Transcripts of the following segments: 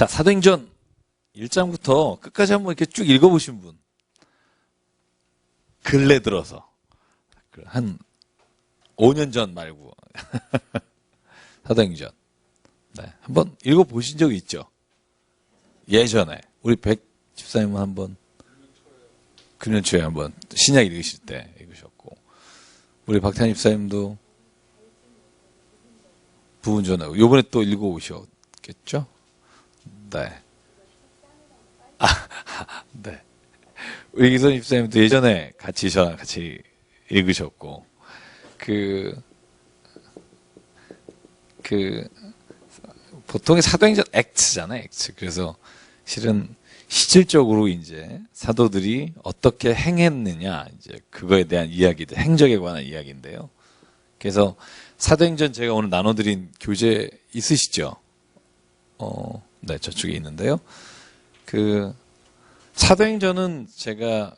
자, 사도행전 1장부터 끝까지 한번 이렇게 쭉 읽어보신 분. 근래 들어서. 한 5년 전 말고. 사도행전. 네, 한번 읽어보신 적 있죠? 예전에. 우리 백 집사님은 한번, 금년 초에 한번 신약 읽으실 때 읽으셨고, 우리 박찬 집사님도 부분 전하고, 요번에 또 읽어오셨겠죠? 네. 네. 우리 기선 집사님도 예전에 저랑 같이 읽으셨고, 보통의 사도행전 액트잖아요, 액트. 그래서 실은 실질적으로 이제 사도들이 어떻게 행했느냐, 이제 그거에 대한 이야기들, 행적에 관한 이야기인데요. 그래서 사도행전 제가 오늘 나눠드린 교재 있으시죠? 네, 저쪽에 있는데요. 사도행전은 제가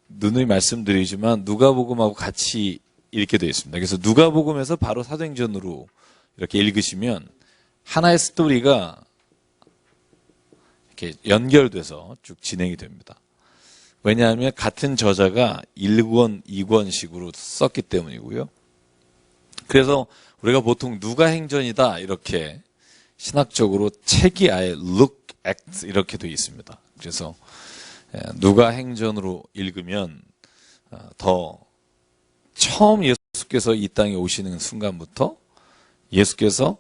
누누이 말씀드리지만 누가복음하고 같이 읽게 되어 있습니다. 그래서 누가복음에서 바로 사도행전으로 이렇게 읽으시면 하나의 스토리가 이렇게 연결돼서 쭉 진행이 됩니다. 왜냐하면 같은 저자가 1권, 2권식으로 썼기 때문이고요. 그래서 우리가 보통 누가행전이다 이렇게 신학적으로 책이 아예 look, act 이렇게 되어 있습니다. 그래서 누가행전으로 읽으면 더 처음 예수께서 이 땅에 오시는 순간부터 예수께서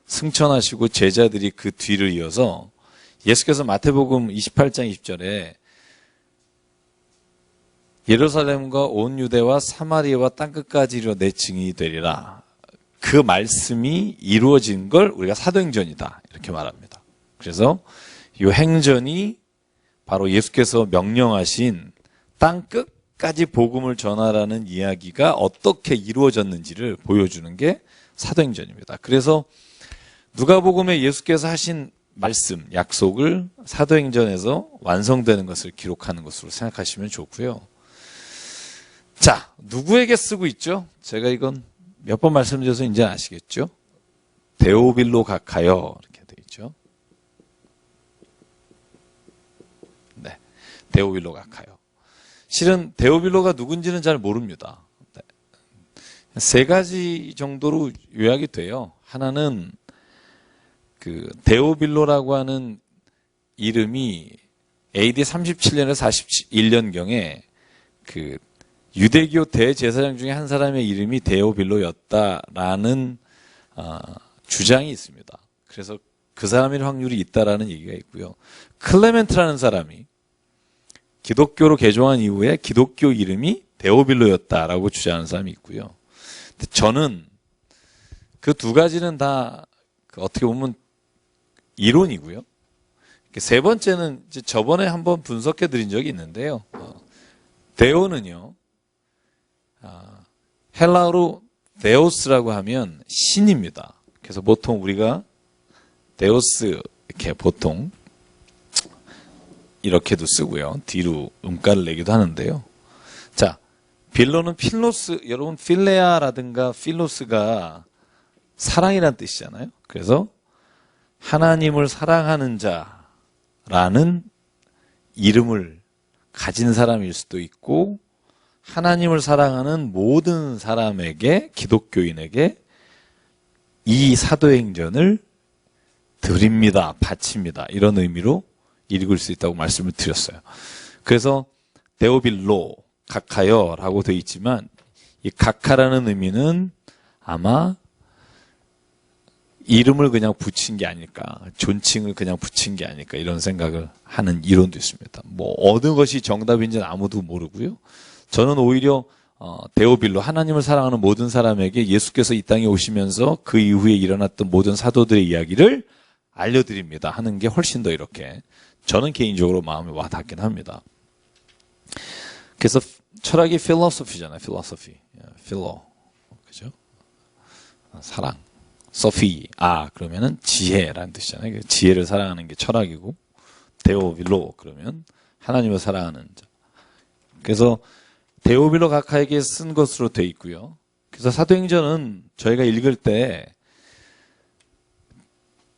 승천하시고 제자들이 그 뒤를 이어서 예수께서 마태복음 28장 20절에 예루살렘과 온 유대와 사마리아와 땅끝까지 이르러 내 증인이 되리라. 그 말씀이 이루어진 걸 우리가 사도행전이다 이렇게 말합니다. 그래서 이 행전이 바로 예수께서 명령하신 땅끝까지 복음을 전하라는 이야기가 어떻게 이루어졌는지를 보여주는 게 사도행전입니다. 그래서 누가복음에 예수께서 하신 말씀, 약속을 사도행전에서 완성되는 것을 기록하는 것으로 생각하시면 좋고요. 자, 누구에게 쓰고 있죠? 제가 이건 몇 번 말씀드려서 이제 아시겠죠? 데오빌로 각하여 이렇게 되어 있죠. 네, 데오빌로 각하여. 실은 데오빌로가 누군지는 잘 모릅니다. 네. 세 가지 정도로 요약이 돼요. 하나는 데오빌로라고 하는 이름이 AD 37년에서 41년경에 유대교 대제사장 중에 한 사람의 이름이 데오빌로였다라는 주장이 있습니다. 그래서 그 사람일 확률이 있다라는 얘기가 있고요. 클레멘트라는 사람이 기독교로 개종한 이후에 기독교 이름이 데오빌로였다라고 주장하는 사람이 있고요. 근데 저는 그 두 가지는 다 어떻게 보면 이론이고요. 세 번째는 이제 저번에 한번 분석해 드린 적이 있는데요. 데오는요, 헬라어로 데오스라고 하면 신입니다. 그래서 보통 우리가 데오스 이렇게 보통 이렇게도 쓰고요. 뒤로 음가를 내기도 하는데요. 자, 빌로는 필로스, 여러분 필레아라든가 필로스가 사랑이라는 뜻이잖아요. 그래서 하나님을 사랑하는 자라는 이름을 가진 사람일 수도 있고 하나님을 사랑하는 모든 사람에게, 기독교인에게 이 사도행전을 드립니다, 바칩니다. 이런 의미로 읽을 수 있다고 말씀을 드렸어요. 그래서 데오빌로, 각하여라고 되어 있지만 이 각하라는 의미는 아마 이름을 그냥 붙인 게 아닐까, 존칭을 그냥 붙인 게 아닐까 이런 생각을 하는 이론도 있습니다. 뭐 어느 것이 정답인지는 아무도 모르고요. 저는 오히려 데오빌로, 하나님을 사랑하는 모든 사람에게 예수께서 이 땅에 오시면서 그 이후에 일어났던 모든 사도들의 이야기를 알려드립니다 하는 게 훨씬 더 이렇게 저는 개인적으로 마음에 와 닿긴 합니다. 그래서 철학이 필로소피잖아요. 필로소피, 필로, 그죠? 사랑. 소피, 그러면은 지혜라는 뜻이잖아요. 지혜를 사랑하는 게 철학이고, 데오빌로, 그러면 하나님을 사랑하는 자. 그래서 데오빌로 각하에게 쓴 것으로 되어 있고요. 그래서 사도행전은 저희가 읽을 때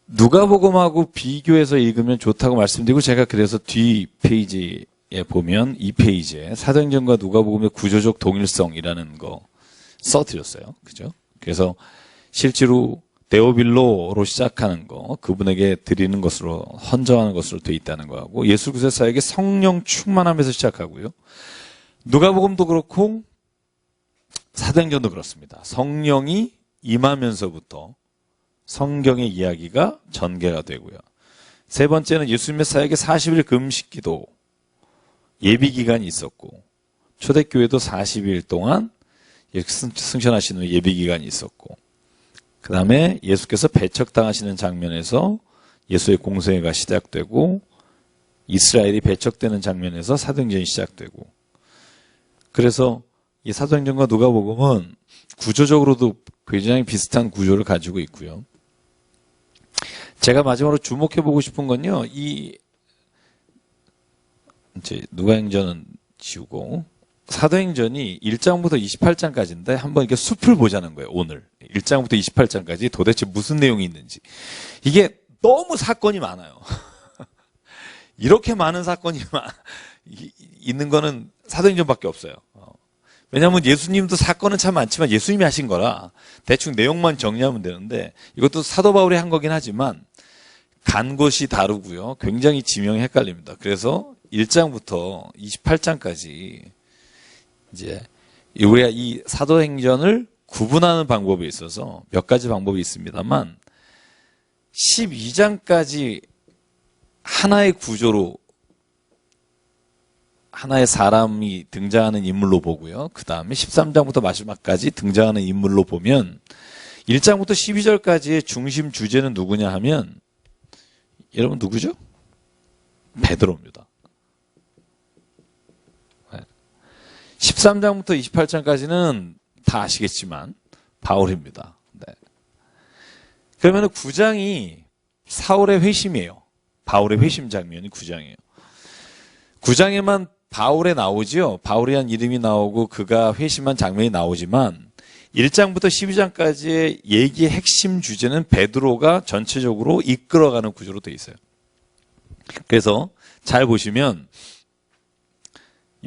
누가복음하고 비교해서 읽으면 좋다고 말씀드리고, 제가 그래서 뒤 페이지에 보면 이 페이지에 사도행전과 누가복음의 구조적 동일성이라는 거 써드렸어요. 그죠? 그래서 실제로 데오빌로로 시작하는 거, 그분에게 드리는 것으로, 헌정하는 것으로 돼 있다는 거하고, 예수 그리스도에게 성령 충만함에서 시작하고요. 누가복음도 그렇고 사도행전도 그렇습니다. 성령이 임하면서부터 성경의 이야기가 전개가 되고요. 세 번째는 예수님의 사역에 40일 금식기도 예비기간이 있었고, 초대교회도 40일 동안 승천하신 후 예비기간이 있었고, 그 다음에 예수께서 배척당하시는 장면에서 예수의 공생애가 시작되고, 이스라엘이 배척되는 장면에서 사도행전이 시작되고, 그래서 이 사도행전과 누가복음은 구조적으로도 굉장히 비슷한 구조를 가지고 있고요. 제가 마지막으로 주목해보고 싶은 건요, 이제 누가행전은 지우고, 사도행전이 1장부터 28장까지인데 한번 이렇게 숲을 보자는 거예요, 오늘. 1장부터 28장까지 도대체 무슨 내용이 있는지. 이게 너무 사건이 많아요. 이렇게 많은 사건이 있는 거는 사도행전밖에 없어요. 왜냐하면 예수님도 사건은 참 많지만 예수님이 하신 거라 대충 내용만 정리하면 되는데, 이것도 사도 바울이 한 거긴 하지만 간 곳이 다르고요. 굉장히 지명이 헷갈립니다. 그래서 1장부터 28장까지 이제 우리가 이 사도행전을 구분하는 방법에 있어서 몇 가지 방법이 있습니다만, 12장까지 하나의 구조로 하나의 사람이 등장하는 인물로 보고요. 그 다음에 13장부터 마지막까지 등장하는 인물로 보면, 1장부터 12절까지의 중심 주제는 누구냐 하면, 여러분 누구죠? 베드로입니다. 13장부터 28장까지는 다 아시겠지만 바울입니다. 네. 그러면 9장이 사울의 회심이에요. 바울의 회심 장면이 9장이에요. 9장에만 바울에 나오지요. 바울이란 이름이 나오고 그가 회심한 장면이 나오지만, 1장부터 12장까지의 얘기의 핵심 주제는 베드로가 전체적으로 이끌어가는 구조로 되어 있어요. 그래서 잘 보시면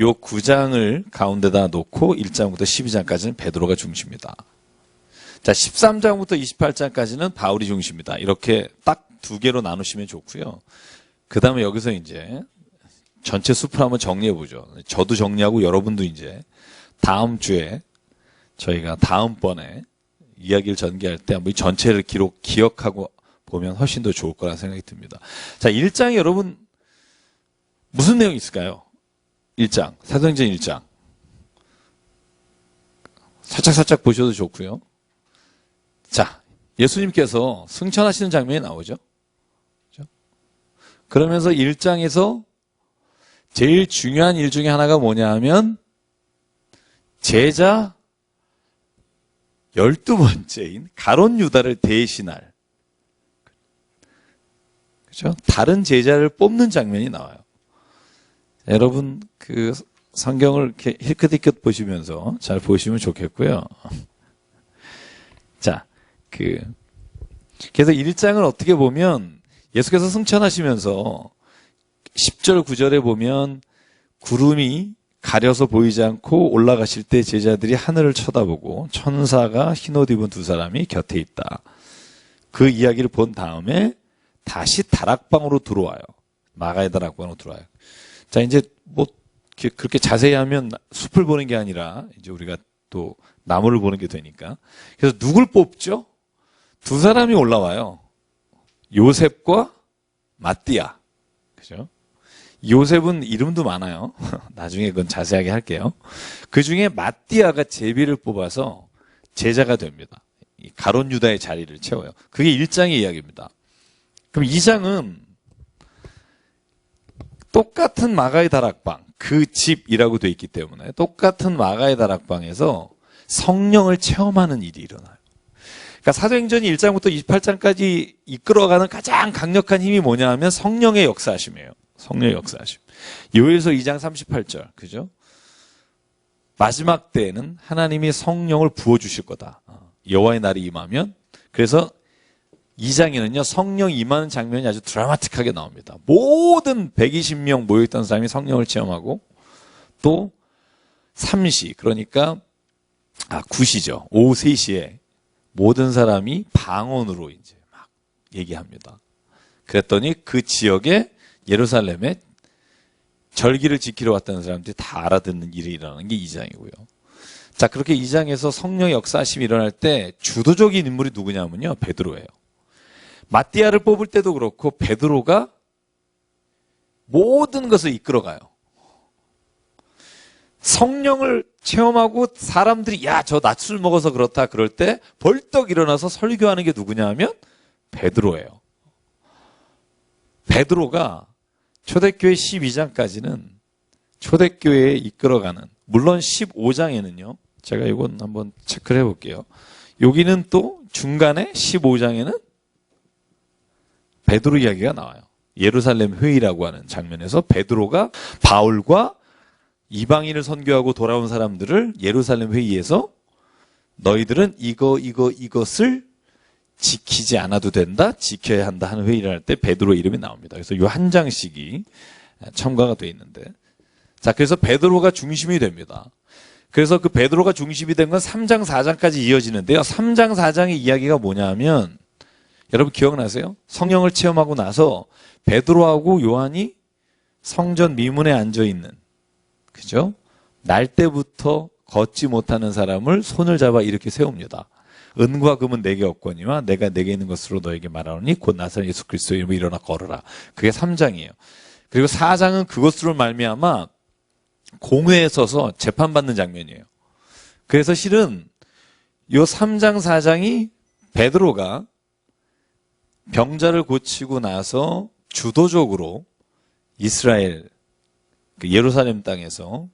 요 9장을 가운데다 놓고 1장부터 12장까지는 베드로가 중심이다. 자, 13장부터 28장까지는 바울이 중심이다. 이렇게 딱 두 개로 나누시면 좋고요. 그 다음에 여기서 이제 전체 숲을 한번 정리해 보죠. 저도 정리하고 여러분도 이제 다음 주에 저희가 다음번에 이야기를 전개할 때 한번 이 전체를 기억하고 보면 훨씬 더 좋을 거라 생각이 듭니다. 자, 1장에 여러분 무슨 내용이 있을까요? 1장, 사도행전 1장. 살짝 보셔도 좋고요. 자, 예수님께서 승천하시는 장면이 나오죠. 그렇죠? 그러면서 1장에서 제일 중요한 일 중에 하나가 뭐냐 하면 제자 12번째인 가룟 유다를 대신할, 그렇죠? 다른 제자를 뽑는 장면이 나와요. 여러분 그 성경을 이렇게 힐끗힐끗 보시면서 잘 보시면 좋겠고요. 자, 그래서 1장을 어떻게 보면 예수께서 승천하시면서 10절 9절에 보면 구름이 가려서 보이지 않고 올라가실 때 제자들이 하늘을 쳐다보고 천사가 흰옷 입은 두 사람이 곁에 있다. 그 이야기를 본 다음에 다시 다락방으로 들어와요. 마가의 다락방으로 들어와요. 자, 이제 뭐 그렇게 자세히 하면 숲을 보는 게 아니라 이제 우리가 또 나무를 보는 게 되니까. 그래서 누굴 뽑죠? 두 사람이 올라와요. 요셉과 마띠아. 그죠? 요셉은 이름도 많아요. 나중에 그건 자세하게 할게요. 그 중에 마띠아가 제비를 뽑아서 제자가 됩니다. 가룟 유다의 자리를 채워요. 그게 1장의 이야기입니다. 그럼 2장은 똑같은 마가의 다락방, 그 집이라고 돼 있기 때문에 똑같은 마가의 다락방에서 성령을 체험하는 일이 일어나요. 그러니까 사도행전이 1장부터 28장까지 이끌어가는 가장 강력한 힘이 뭐냐 하면 성령의 역사하심이에요. 성령의 역사하심. 요엘서 2장 38절, 그죠? 마지막 때에는 하나님이 성령을 부어주실 거다. 여호와의 날이 임하면. 그래서 2장에는요, 성령 임하는 장면이 아주 드라마틱하게 나옵니다. 모든 120명 모여있던 사람이 성령을 체험하고, 또 3시, 그러니까 9시죠. 오후 3시에 모든 사람이 방언으로 이제 막 얘기합니다. 그랬더니 그 지역에 예루살렘에 절기를 지키러 왔다는 사람들이 다 알아듣는 일이 일어나는 게 2장이고요. 자, 그렇게 2장에서 성령의 역사하심이 일어날 때 주도적인 인물이 누구냐면요, 베드로예요. 마띠아를 뽑을 때도 그렇고 베드로가 모든 것을 이끌어가요. 성령을 체험하고 사람들이 야, 저 낮술 먹어서 그렇다 그럴 때 벌떡 일어나서 설교하는 게 누구냐 하면 베드로예요. 베드로가 초대교회 12장까지는 초대교회에 이끌어가는, 물론 15장에는요. 제가 이건 한번 체크를 해볼게요. 여기는 또 중간에 15장에는 베드로 이야기가 나와요. 예루살렘 회의라고 하는 장면에서 베드로가 바울과 이방인을 선교하고 돌아온 사람들을 예루살렘 회의에서 너희들은 이것을 지키지 않아도 된다, 지켜야 한다 하는 회의를 할 때 베드로 이름이 나옵니다. 그래서 이 한 장씩이 첨가가 되어 있는데, 자, 그래서 베드로가 중심이 됩니다. 그래서 그 베드로가 중심이 된 건 3장, 4장까지 이어지는데요. 3장, 4장의 이야기가 뭐냐 하면, 여러분 기억나세요? 성령을 체험하고 나서 베드로하고 요한이 성전 미문에 앉아 있는, 그죠? 날 때부터 걷지 못하는 사람을 손을 잡아 이렇게 세웁니다. 은과 금은 내게 없거니와 내가 내게 있는 것으로 너에게 말하노니 곧 나사렛 예수 그리스도의 이름으로 일어나 걸어라. 그게 3장이에요. 그리고 4장은 그것으로 말미암아 공회에 서서 재판받는 장면이에요. 그래서 실은 요 3장, 4장이 베드로가 병자를 고치고 나서 주도적으로 이스라엘, 예루살렘 땅에서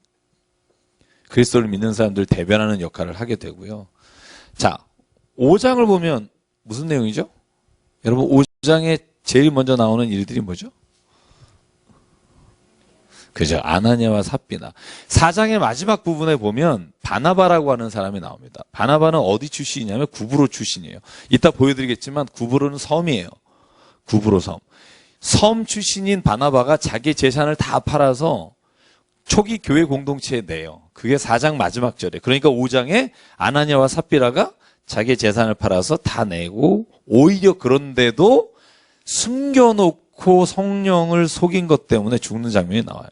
그리스도를 믿는 사람들을 대변하는 역할을 하게 되고요. 자, 5장을 보면 무슨 내용이죠? 여러분 5장에 제일 먼저 나오는 일들이 뭐죠? 그죠? 아나니아와 삽비나. 4장의 마지막 부분에 보면 바나바라고 하는 사람이 나옵니다. 바나바는 어디 출신이냐면 구브로 출신이에요. 이따 보여드리겠지만 구브로는 섬이에요. 구브로 섬. 섬 출신인 바나바가 자기 재산을 다 팔아서 초기 교회 공동체에 내요. 그게 4장 마지막 절에. 그러니까 5장에 아나니아와 삽비라가 자기 재산을 팔아서 다 내고, 오히려 그런데도 숨겨놓고 성령을 속인 것 때문에 죽는 장면이 나와요.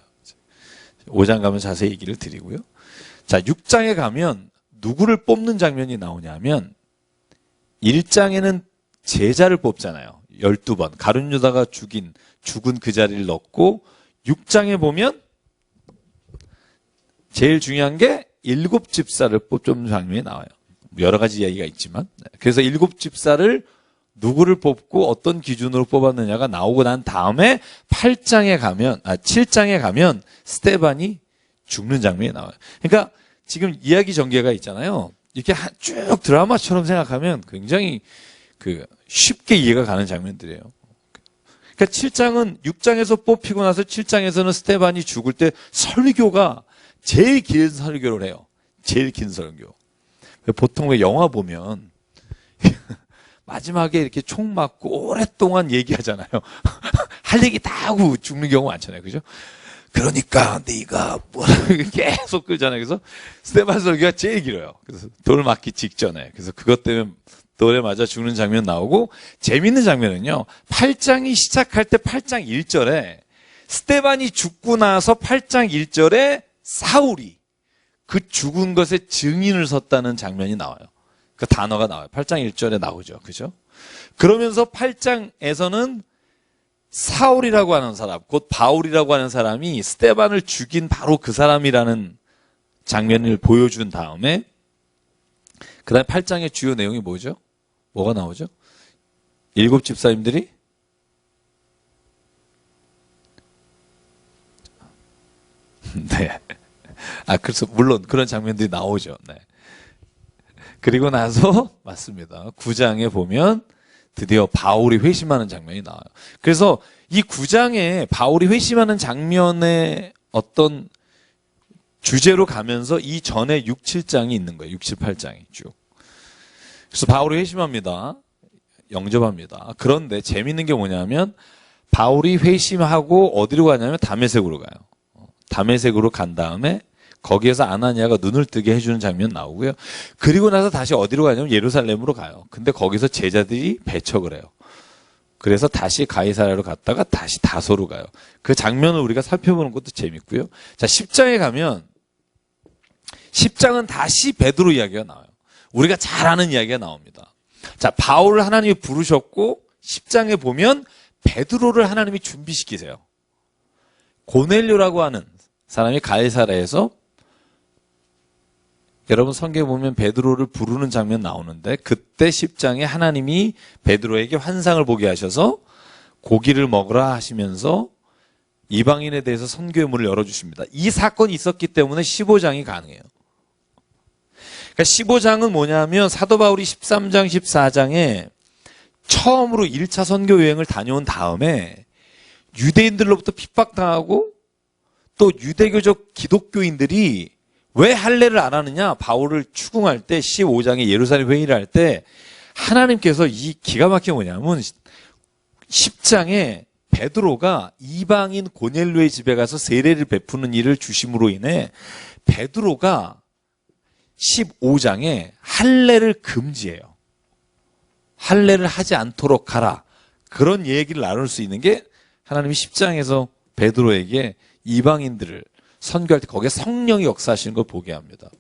5장 가면 자세히 얘기를 드리고요. 자, 6장에 가면 누구를 뽑는 장면이 나오냐면 1장에는 제자를 뽑잖아요. 12번. 가룟 유다가 죽은 그 자리를 넣고, 6장에 보면 제일 중요한 게 7집사를 뽑는 장면이 나와요. 여러 가지 이야기가 있지만. 그래서 7집사를 누구를 뽑고 어떤 기준으로 뽑았느냐가 나오고 난 다음에 7장에 가면 스데반이 죽는 장면이 나와요. 그러니까 지금 이야기 전개가 있잖아요. 이렇게 쭉 드라마처럼 생각하면 굉장히 쉽게 이해가 가는 장면들이에요. 그러니까 7장은 6장에서 뽑히고 나서 7장에서는 스데반이 죽을 때 설교가 제일 긴 설교를 해요. 제일 긴 설교. 보통 왜 영화 보면 마지막에 이렇게 총 맞고 오랫동안 얘기하잖아요. 할 얘기 다 하고 죽는 경우 많잖아요. 그죠? 그러니까 네가 계속 그러잖아요. 그래서 스데반 설교가 제일 길어요. 그래서 돌 맞기 직전에. 그래서 그것 때문에 돌에 맞아 죽는 장면 나오고, 재밌는 장면은요. 8장이 시작할 때 8장 1절에 스데반이 죽고 나서 8장 1절에 사울이 그 죽은 것에 증인을 섰다는 장면이 나와요. 그 단어가 나와요. 8장 1절에 나오죠. 그죠? 그러면서 8장에서는 사울이라고 하는 사람, 곧 바울이라고 하는 사람이 스데반을 죽인 바로 그 사람이라는 장면을 보여준 다음에, 그 다음에 8장의 주요 내용이 뭐죠? 뭐가 나오죠? 7집사님들이 네. 그래서 물론 그런 장면들이 나오죠. 네. 그리고 나서 맞습니다. 9장에 보면 드디어 바울이 회심하는 장면이 나와요. 그래서 이 9장에 바울이 회심하는 장면의 어떤 주제로 가면서 이 전에 6, 7장이 있는 거예요. 6, 7, 8장이 쭉. 그래서 바울이 회심합니다. 영접합니다. 그런데 재밌는 게 뭐냐면 바울이 회심하고 어디로 가냐면 다메섹으로 가요. 다메섹으로 간 다음에 거기에서 아나니아가 눈을 뜨게 해주는 장면 나오고요. 그리고 나서 다시 어디로 가냐면 예루살렘으로 가요. 근데 거기서 제자들이 배척을 해요. 그래서 다시 가이사랴로 갔다가 다시 다소로 가요. 그 장면을 우리가 살펴보는 것도 재밌고요. 자, 10장에 가면 10장은 다시 베드로 이야기가 나와요. 우리가 잘 아는 이야기가 나옵니다. 자, 바울을 하나님이 부르셨고 10장에 보면 베드로를 하나님이 준비시키세요. 고넬료라고 하는 사람이 가이사랴에서 여러분 성경에 보면 베드로를 부르는 장면 나오는데 그때 10장에 하나님이 베드로에게 환상을 보게 하셔서 고기를 먹으라 하시면서 이방인에 대해서 선교의 문을 열어주십니다. 이 사건이 있었기 때문에 15장이 가능해요. 그러니까 15장은 뭐냐면 사도 바울이 13장, 14장에 처음으로 1차 선교 여행을 다녀온 다음에 유대인들로부터 핍박당하고 또 유대교적 기독교인들이 왜 할례를 안 하느냐? 바울을 추궁할 때 15장에 예루살렘 회의를 할 때 하나님께서 이 기가 막힌 뭐냐면 10장에 베드로가 이방인 고넬료의 집에 가서 세례를 베푸는 일을 주심으로 인해 베드로가 15장에 할례를 금지해요. 할례를 하지 않도록 하라. 그런 얘기를 나눌 수 있는 게 하나님이 10장에서 베드로에게 이방인들을 선교할 때 거기에 성령이 역사하시는 걸 보게 합니다.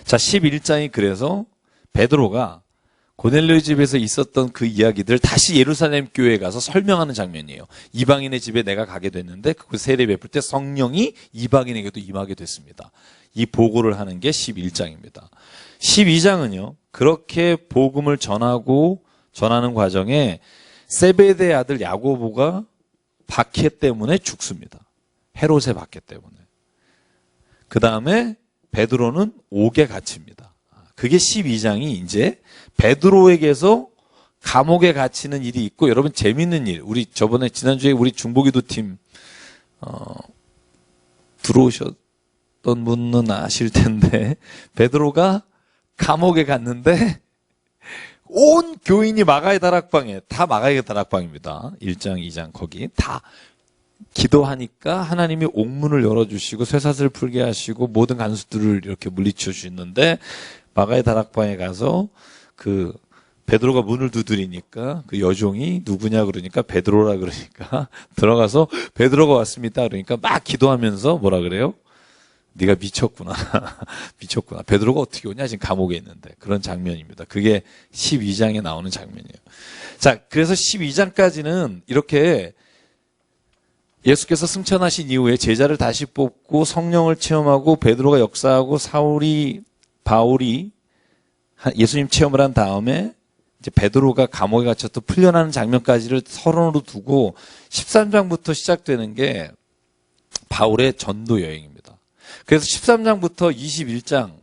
자, 11장이 그래서 베드로가 고넬료의 집에서 있었던 그 이야기들을 다시 예루살렘 교회에 가서 설명하는 장면이에요. 이방인의 집에 내가 가게 됐는데 그 세례 베풀 때 성령이 이방인에게도 임하게 됐습니다. 이 보고를 하는 게 11장입니다. 12장은요. 그렇게 복음을 전하는 과정에 세베대의 아들 야고보가 박해 때문에 죽습니다. 헤롯의 박해 때문에. 그 다음에 베드로는 옥에 갇힙니다. 그게 12장이 이제 베드로에게서 감옥에 갇히는 일이 있고, 여러분 재밌는 일, 우리 저번에 지난주에 우리 중보기도 팀 들어오셨던 분은 아실 텐데 베드로가 감옥에 갔는데 온 교인이 마가의 다락방에, 다 마가의 다락방입니다. 1장, 2장 거기 다 기도하니까 하나님이 옥문을 열어주시고 쇠사슬을 풀게 하시고 모든 간수들을 이렇게 물리쳐 주시는데 마가의 다락방에 가서 그 베드로가 문을 두드리니까 그 여종이 누구냐 그러니까 베드로라 그러니까 들어가서 베드로가 왔습니다 그러니까 막 기도하면서 뭐라 그래요? 네가 미쳤구나. 미쳤구나. 베드로가 어떻게 오냐? 지금 감옥에 있는데. 그런 장면입니다. 그게 12장에 나오는 장면이에요. 자, 그래서 12장까지는 이렇게 예수께서 승천하신 이후에 제자를 다시 뽑고 성령을 체험하고 베드로가 역사하고 바울이 예수님 체험을 한 다음에 이제 베드로가 감옥에 갇혀서 풀려나는 장면까지를 서론으로 두고 13장부터 시작되는 게 바울의 전도 여행입니다. 그래서 13장부터 21장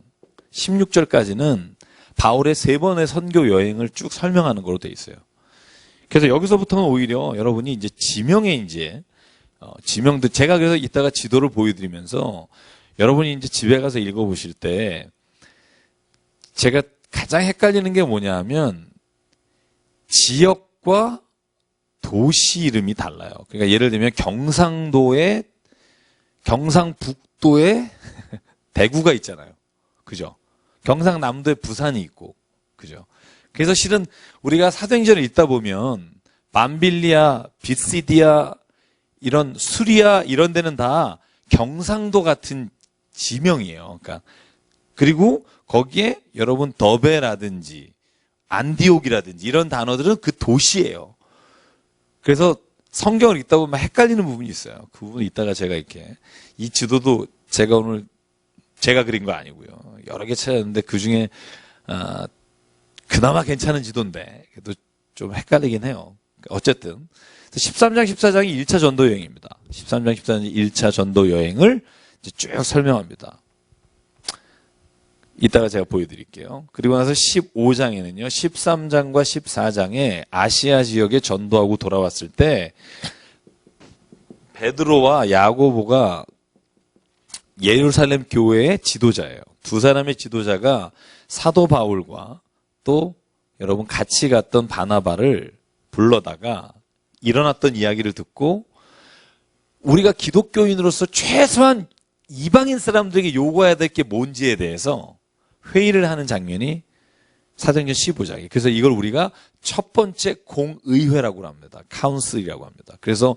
16절까지는 바울의 3번의 선교 여행을 쭉 설명하는 걸로 돼 있어요. 그래서 여기서부터는 오히려 여러분이 이제 지명들, 제가 그래서 이따가 지도를 보여드리면서 여러분이 이제 집에 가서 읽어보실 때 제가 가장 헷갈리는 게 뭐냐 하면 지역과 도시 이름이 달라요. 그러니까 예를 들면 경상북도에 대구가 있잖아요. 그죠? 경상남도에 부산이 있고. 그죠? 그래서 실은 우리가 사도행전을 읽다 보면 맘빌리아, 비시디아, 이런 수리아 이런 데는 다 경상도 같은 지명이에요. 그러니까 그리고 거기에 여러분 더베라든지 안디옥이라든지 이런 단어들은 그 도시예요. 그래서 성경을 읽다 보면 헷갈리는 부분이 있어요. 그 부분 이따가 제가 이렇게 이 지도도 제가 그린 거 아니고요. 여러 개 찾았는데 그 중에 그나마 괜찮은 지도인데 그래도 좀 헷갈리긴 해요. 어쨌든 13장, 14장이 1차 전도 여행입니다. 13장, 14장이 1차 전도 여행을 이제 쭉 설명합니다. 이따가 제가 보여드릴게요. 그리고 나서 15장에는요, 13장과 14장에 아시아 지역에 전도하고 돌아왔을 때 베드로와 야고보가 예루살렘 교회의 지도자예요. 두 사람의 지도자가 사도 바울과 또 여러분 같이 갔던 바나바를 불러다가 일어났던 이야기를 듣고 우리가 기독교인으로서 최소한 이방인 사람들에게 요구해야 될 게 뭔지에 대해서 회의를 하는 장면이 사도행전 15장이에요. 그래서 이걸 우리가 첫 번째 공의회라고 합니다. 카운슬이라고 합니다. 그래서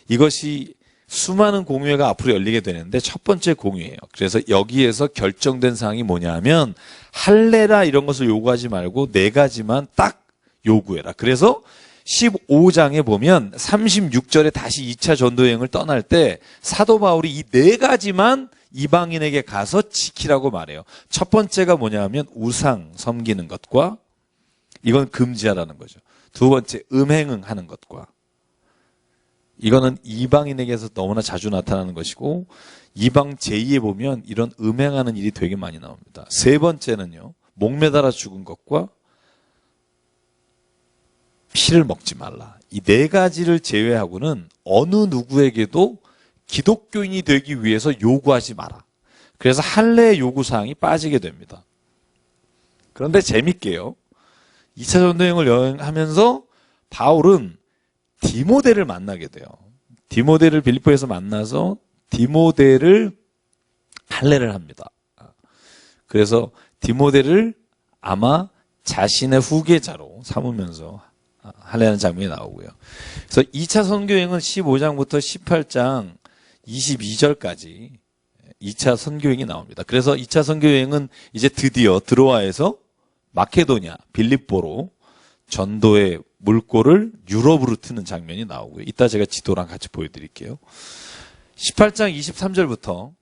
이것이 수많은 공의회가 앞으로 열리게 되는데 첫 번째 공의회예요. 그래서 여기에서 결정된 사항이 뭐냐 하면 할례라 이런 것을 요구하지 말고 4가지만 딱 요구해라. 그래서 15장에 보면 36절에 다시 2차 전도여행을 떠날 때 사도 바울이 이 4가지만 이방인에게 가서 지키라고 말해요. 첫 번째가 뭐냐 하면 우상 섬기는 것과 이건 금지하라는 거죠. 두 번째 음행하는 것과 이거는 이방인에게서 너무나 자주 나타나는 것이고 이방 제2에 보면 이런 음행하는 일이 되게 많이 나옵니다. 세 번째는요. 목매달아 죽은 것과 피를 먹지 말라. 이 4가지를 제외하고는 어느 누구에게도 기독교인이 되기 위해서 요구하지 마라. 그래서 할례의 요구사항이 빠지게 됩니다. 그런데 재밌게요. 2차 전도여행을 여행하면서 바울은 디모데를 만나게 돼요. 디모데를 빌립보에서 만나서 디모데를 할례를 합니다. 그래서 디모데를 아마 자신의 후계자로 삼으면서 할례하는 장면이 나오고요. 그래서 2차 선교여행은 15장부터 18장 22절까지 2차 선교여행이 나옵니다. 그래서 2차 선교여행은 이제 드디어 드로아에서 마케도냐, 빌립보로 전도의 물꼬를 유럽으로 트는 장면이 나오고요. 이따 제가 지도랑 같이 보여드릴게요. 18장 23절부터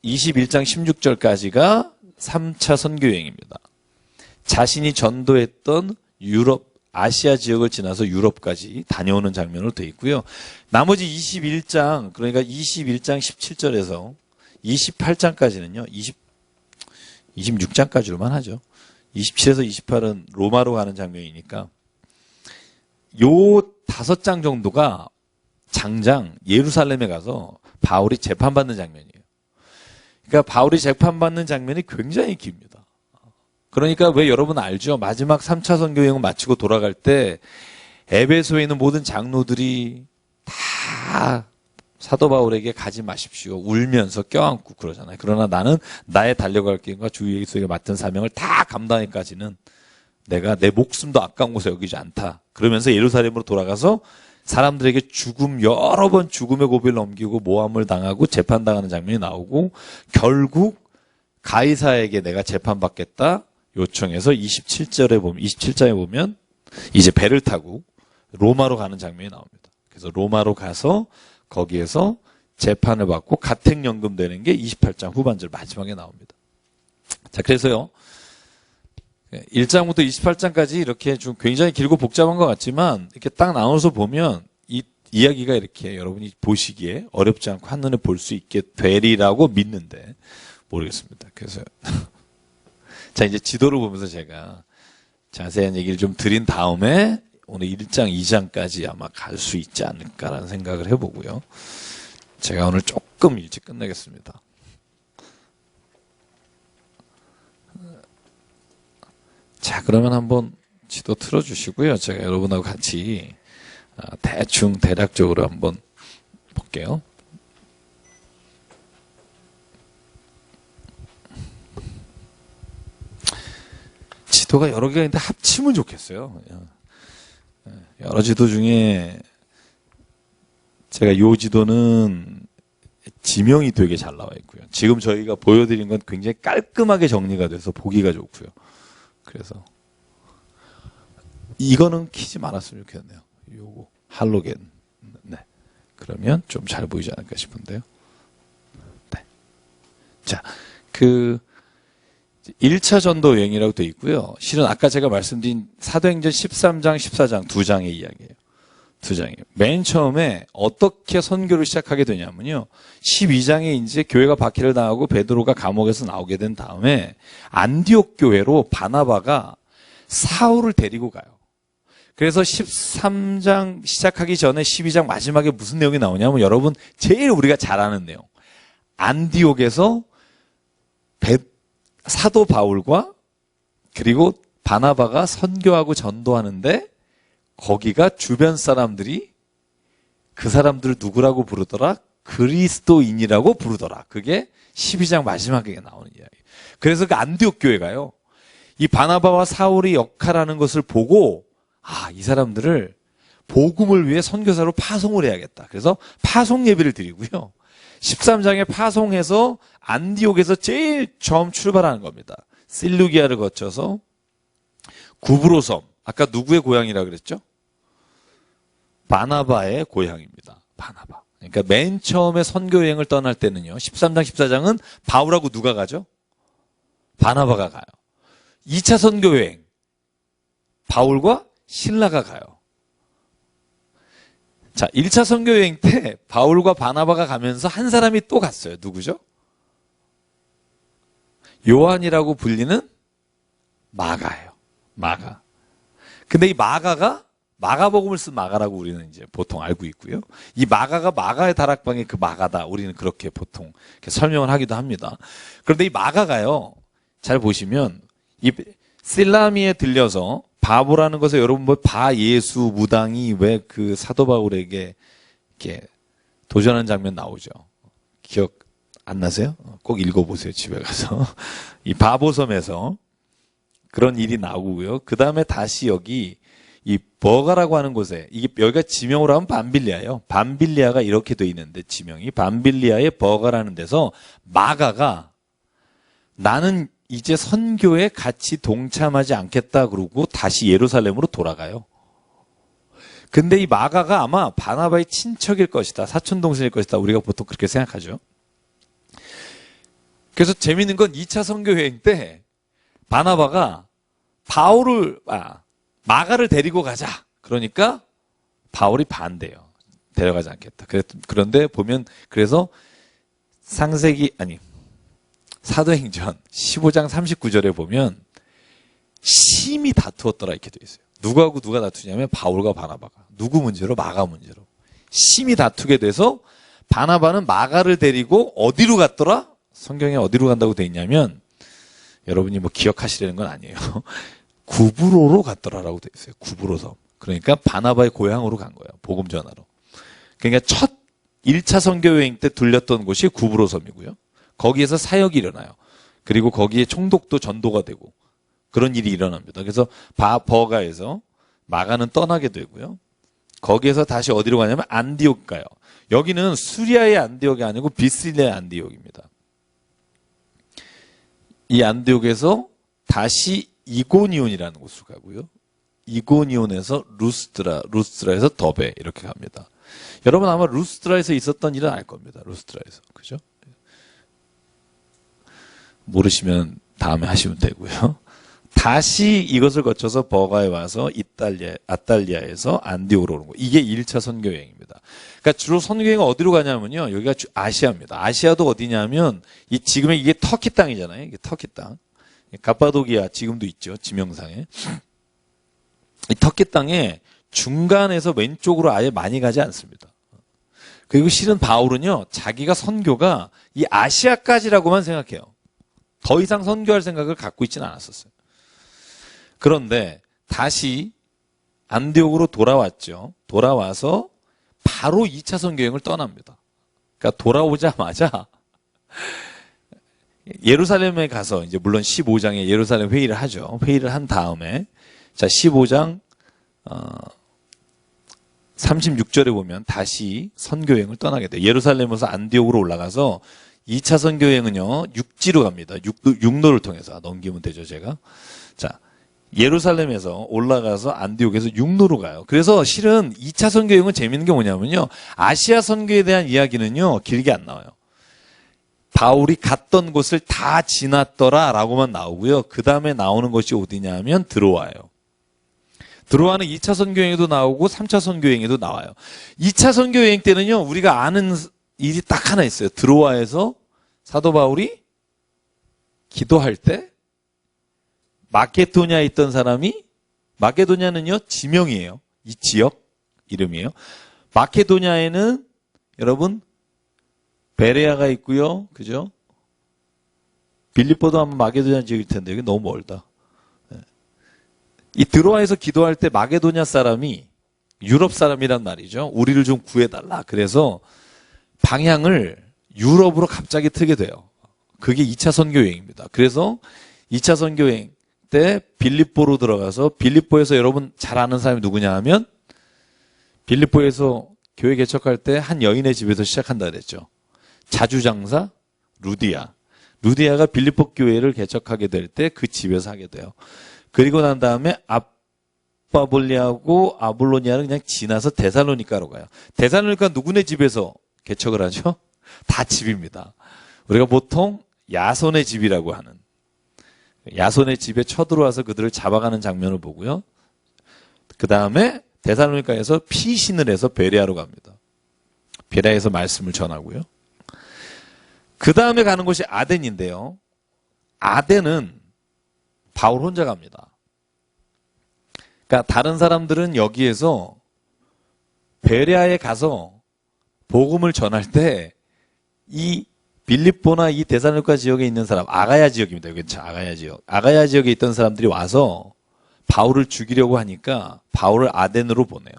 21장 16절까지가 3차 선교여행입니다. 자신이 전도했던 유럽, 아시아 지역을 지나서 유럽까지 다녀오는 장면으로 되어 있고요. 나머지 21장, 그러니까 21장 17절에서 28장까지는요, 26장까지로만 하죠. 27에서 28은 로마로 가는 장면이니까 요 5장 정도가 장장 예루살렘에 가서 바울이 재판받는 장면이에요. 그러니까 바울이 재판받는 장면이 굉장히 깁니다. 그러니까 왜 여러분 알죠? 마지막 3차 선교여행을 마치고 돌아갈 때 에베소에 있는 모든 장로들이 다 사도 바울에게 가지 마십시오. 울면서 껴안고 그러잖아요. 그러나 나는 나의 달려갈 길과 주 예수에게 맡은 사명을 다 감당하기까지는 내가 내 목숨도 아까운 곳에 여기지 않다. 그러면서 예루살렘으로 돌아가서 사람들에게 여러 번 죽음의 고비를 넘기고 모함을 당하고 재판당하는 장면이 나오고 결국 가이사에게 내가 재판받겠다 요청해서 27장에 보면 이제 배를 타고 로마로 가는 장면이 나옵니다. 그래서 로마로 가서 거기에서 재판을 받고 가택연금되는 게 28장 후반절 마지막에 나옵니다. 자, 그래서요. 1장부터 28장까지 이렇게 좀 굉장히 길고 복잡한 것 같지만 이렇게 딱 나눠서 보면 이 이야기가 이렇게 여러분이 보시기에 어렵지 않고 한눈에 볼 수 있게 되리라고 믿는데 모르겠습니다. 그래서 자, 이제 지도를 보면서 제가 자세한 얘기를 좀 드린 다음에 오늘 1장, 2장까지 아마 갈 수 있지 않을까라는 생각을 해보고요. 제가 오늘 조금 일찍 끝내겠습니다. 자, 그러면 한번 지도 틀어주시고요. 제가 여러분하고 같이 대충 대략적으로 한번 볼게요. 지도가 여러 개가 있는데 합치면 좋겠어요. 여러 지도 중에 제가 이 지도는 지명이 되게 잘 나와 있고요. 지금 저희가 보여드린 건 굉장히 깔끔하게 정리가 돼서 보기가 좋고요. 그래서 이거는 키지 말았으면 좋겠네요. 요거 할로겐. 네. 그러면 좀 잘 보이지 않을까 싶은데요. 네. 자, 1차 전도 여행이라고 되어 있고요. 실은 아까 제가 말씀드린 사도행전 13장, 14장 두 장의 이야기예요. 두 장이에요. 맨 처음에 어떻게 선교를 시작하게 되냐면요. 12장에 이제 교회가 박해를 당하고 베드로가 감옥에서 나오게 된 다음에 안디옥 교회로 바나바가 사울을 데리고 가요. 그래서 13장 시작하기 전에 12장 마지막에 무슨 내용이 나오냐면 여러분 제일 우리가 잘 아는 내용. 안디옥에서 사도 바울과 그리고 바나바가 선교하고 전도하는데 거기가 주변 사람들이 그 사람들을 누구라고 부르더라? 그리스도인이라고 부르더라. 그게 12장 마지막에 나오는 이야기. 그래서 그 안디옥 교회가요, 이 바나바와 사울이 역할하는 것을 보고, 이 사람들을 복음을 위해 선교사로 파송을 해야겠다. 그래서 파송 예배를 드리고요. 13장에 파송해서 안디옥에서 제일 처음 출발하는 겁니다. 실루기아를 거쳐서 구브로 섬, 아까 누구의 고향이라 그랬죠? 바나바의 고향입니다. 바나바. 그러니까 맨 처음에 선교 여행을 떠날 때는요, 13장, 14장은 바울하고 누가 가죠? 바나바가 가요. 2차 선교 여행, 바울과 실라가 가요. 자, 1차 선교 여행 때 바울과 바나바가 가면서 한 사람이 또 갔어요. 누구죠? 요한이라고 불리는 마가예요. 마가. 근데 이 마가가 마가복음을 쓴 마가라고 우리는 이제 보통 알고 있고요. 이 마가가 마가의 다락방의 그 마가다. 우리는 그렇게 보통 이렇게 설명을 하기도 합니다. 그런데 이 마가가요, 잘 보시면 이 실라미에 들려서 바보라는 것에 여러분 뭐 바예수 무당이 왜 그 사도 바울에게 이렇게 도전하는 장면 나오죠. 기억 안 나세요? 꼭 읽어보세요. 집에 가서. 이 바보섬에서 그런 일이 나오고요. 그 다음에 다시 여기 이 버가라고 하는 곳에, 이게 여기가 지명으로 하면 밤빌리아예요. 밤빌리아가 이렇게 돼 있는데 지명이 밤빌리아의 버가라는 데서 마가가 나는 이제 선교에 같이 동참하지 않겠다 그러고 다시 예루살렘으로 돌아가요. 근데 이 마가가 아마 바나바의 친척일 것이다. 사촌동생일 것이다. 우리가 보통 그렇게 생각하죠. 그래서 재밌는 건 2차 선교 여행 때 바나바가 마가를 데리고 가자. 그러니까 바울이 반대요. 데려가지 않겠다. 그런데 보면 그래서 사도행전 15장 39절에 보면 심히 다투었더라 이렇게 되어 있어요. 누구하고 누가 다투냐면 바울과 바나바가. 누구 문제로? 마가 문제로. 심히 다투게 돼서 바나바는 마가를 데리고 어디로 갔더라? 성경에 어디로 간다고 되어 있냐면, 여러분이 뭐 기억하시려는 건 아니에요. 구브로로 갔더라라고 되어 있어요. 구브로 섬. 그러니까 바나바의 고향으로 간 거예요. 복음 전하러. 그러니까 첫 1차 선교 여행 때 들렸던 곳이 구브로 섬이고요. 거기에서 사역이 일어나요. 그리고 거기에 총독도 전도가 되고 그런 일이 일어납니다. 그래서 버가에서 마가는 떠나게 되고요. 거기에서 다시 어디로 가냐면 안디옥 가요. 여기는 수리아의 안디옥이 아니고 비슬리아의 안디옥입니다. 이 안디옥에서 다시 이고니온이라는 곳으로 가고요. 이고니온에서 루스트라에서 더베 이렇게 갑니다. 여러분 아마 루스트라에서 있었던 일은 알 겁니다. 루스트라에서. 그죠? 모르시면 다음에 하시면 되고요. 다시 이것을 거쳐서 버가에 와서 아탈리아에서 안디옥으로 오는 거. 이게 1차 선교 여행입니다. 그러니까 주로 선교 여행은 어디로 가냐면요. 여기가 아시아입니다. 아시아도 어디냐면 지금의 이게 터키 땅이잖아요. 이게 터키 땅. 갑바도기아 지금도 있죠. 지명상에. 이 터키 땅에 중간에서 왼쪽으로 아예 많이 가지 않습니다. 그리고 실은 바울은요. 자기가 선교가 이 아시아까지라고만 생각해요. 더 이상 선교할 생각을 갖고 있지는 않았었어요. 그런데 다시 안디옥으로 돌아왔죠. 돌아와서 바로 2차 선교 여행을 떠납니다. 그러니까 돌아오자마자 예루살렘에 가서 이제 물론 15장에 예루살렘 회의를 하죠. 회의를 한 다음에 자 15장 36절에 보면 다시 선교 여행을 떠나게 돼요. 예루살렘에서 안디옥으로 올라가서 2차 선교 여행은요. 육지로 갑니다. 육로를 통해서 넘기면 되죠, 제가. 자, 예루살렘에서 올라가서 안디옥에서 육로로 가요. 그래서 실은 2차 선교 여행은 재밌는 게 뭐냐면요. 아시아 선교에 대한 이야기는요. 길게 안 나와요. 바울이 갔던 곳을 다 지났더라라고만 나오고요. 그 다음에 나오는 것이 어디냐면 드로아예요. 드로아는 2차 선교 여행에도 나오고 3차 선교 여행에도 나와요. 2차 선교 여행 때는요. 우리가 아는 일이 딱 하나 있어요. 드로아에서 사도 바울이 기도할 때 마케도냐에 있던 사람이, 마케도냐는요 지명이에요. 이 지역 이름이에요. 마케도냐에는 여러분 베레아가 있고요. 그죠? 빌립보도 아마 마케도냐 지역일 텐데 여기 너무 멀다. 이 드로아에서 기도할 때 마게도냐 사람이 유럽 사람이란 말이죠. 우리를 좀 구해달라. 그래서 방향을 유럽으로 갑자기 트게 돼요. 그게 2차 선교 여행입니다. 그래서 2차 선교 여행 때 빌립보로 들어가서 빌립보에서 여러분 잘 아는 사람이 누구냐 하면 빌립보에서 교회 개척할 때 한 여인의 집에서 시작한다 그랬죠. 자주장사 루디아. 루디아가 빌립보 교회를 개척하게 될 때 그 집에서 하게 돼요. 그리고 난 다음에 아바볼리하고 아볼로니아를 그냥 지나서 데살로니카로 가요. 데살로니카 누구네 집에서 개척을 하죠? 다 집입니다. 우리가 보통 야손의 집이라고 하는 야손의 집에 쳐들어와서 그들을 잡아가는 장면을 보고요. 그 다음에 데살로니카에서 피신을 해서 베레아로 갑니다. 베레아에서 말씀을 전하고요. 그 다음에 가는 곳이 아덴인데요. 아덴은 바울 혼자 갑니다. 그러니까 다른 사람들은 여기에서 베레아에 가서 복음을 전할 때 이 빌립보나 이 데살로니가 지역에 있는 사람, 아가야 지역입니다. 여기 아가야 지역. 아가야 지역에 있던 사람들이 와서 바울을 죽이려고 하니까 바울을 아덴으로 보내요.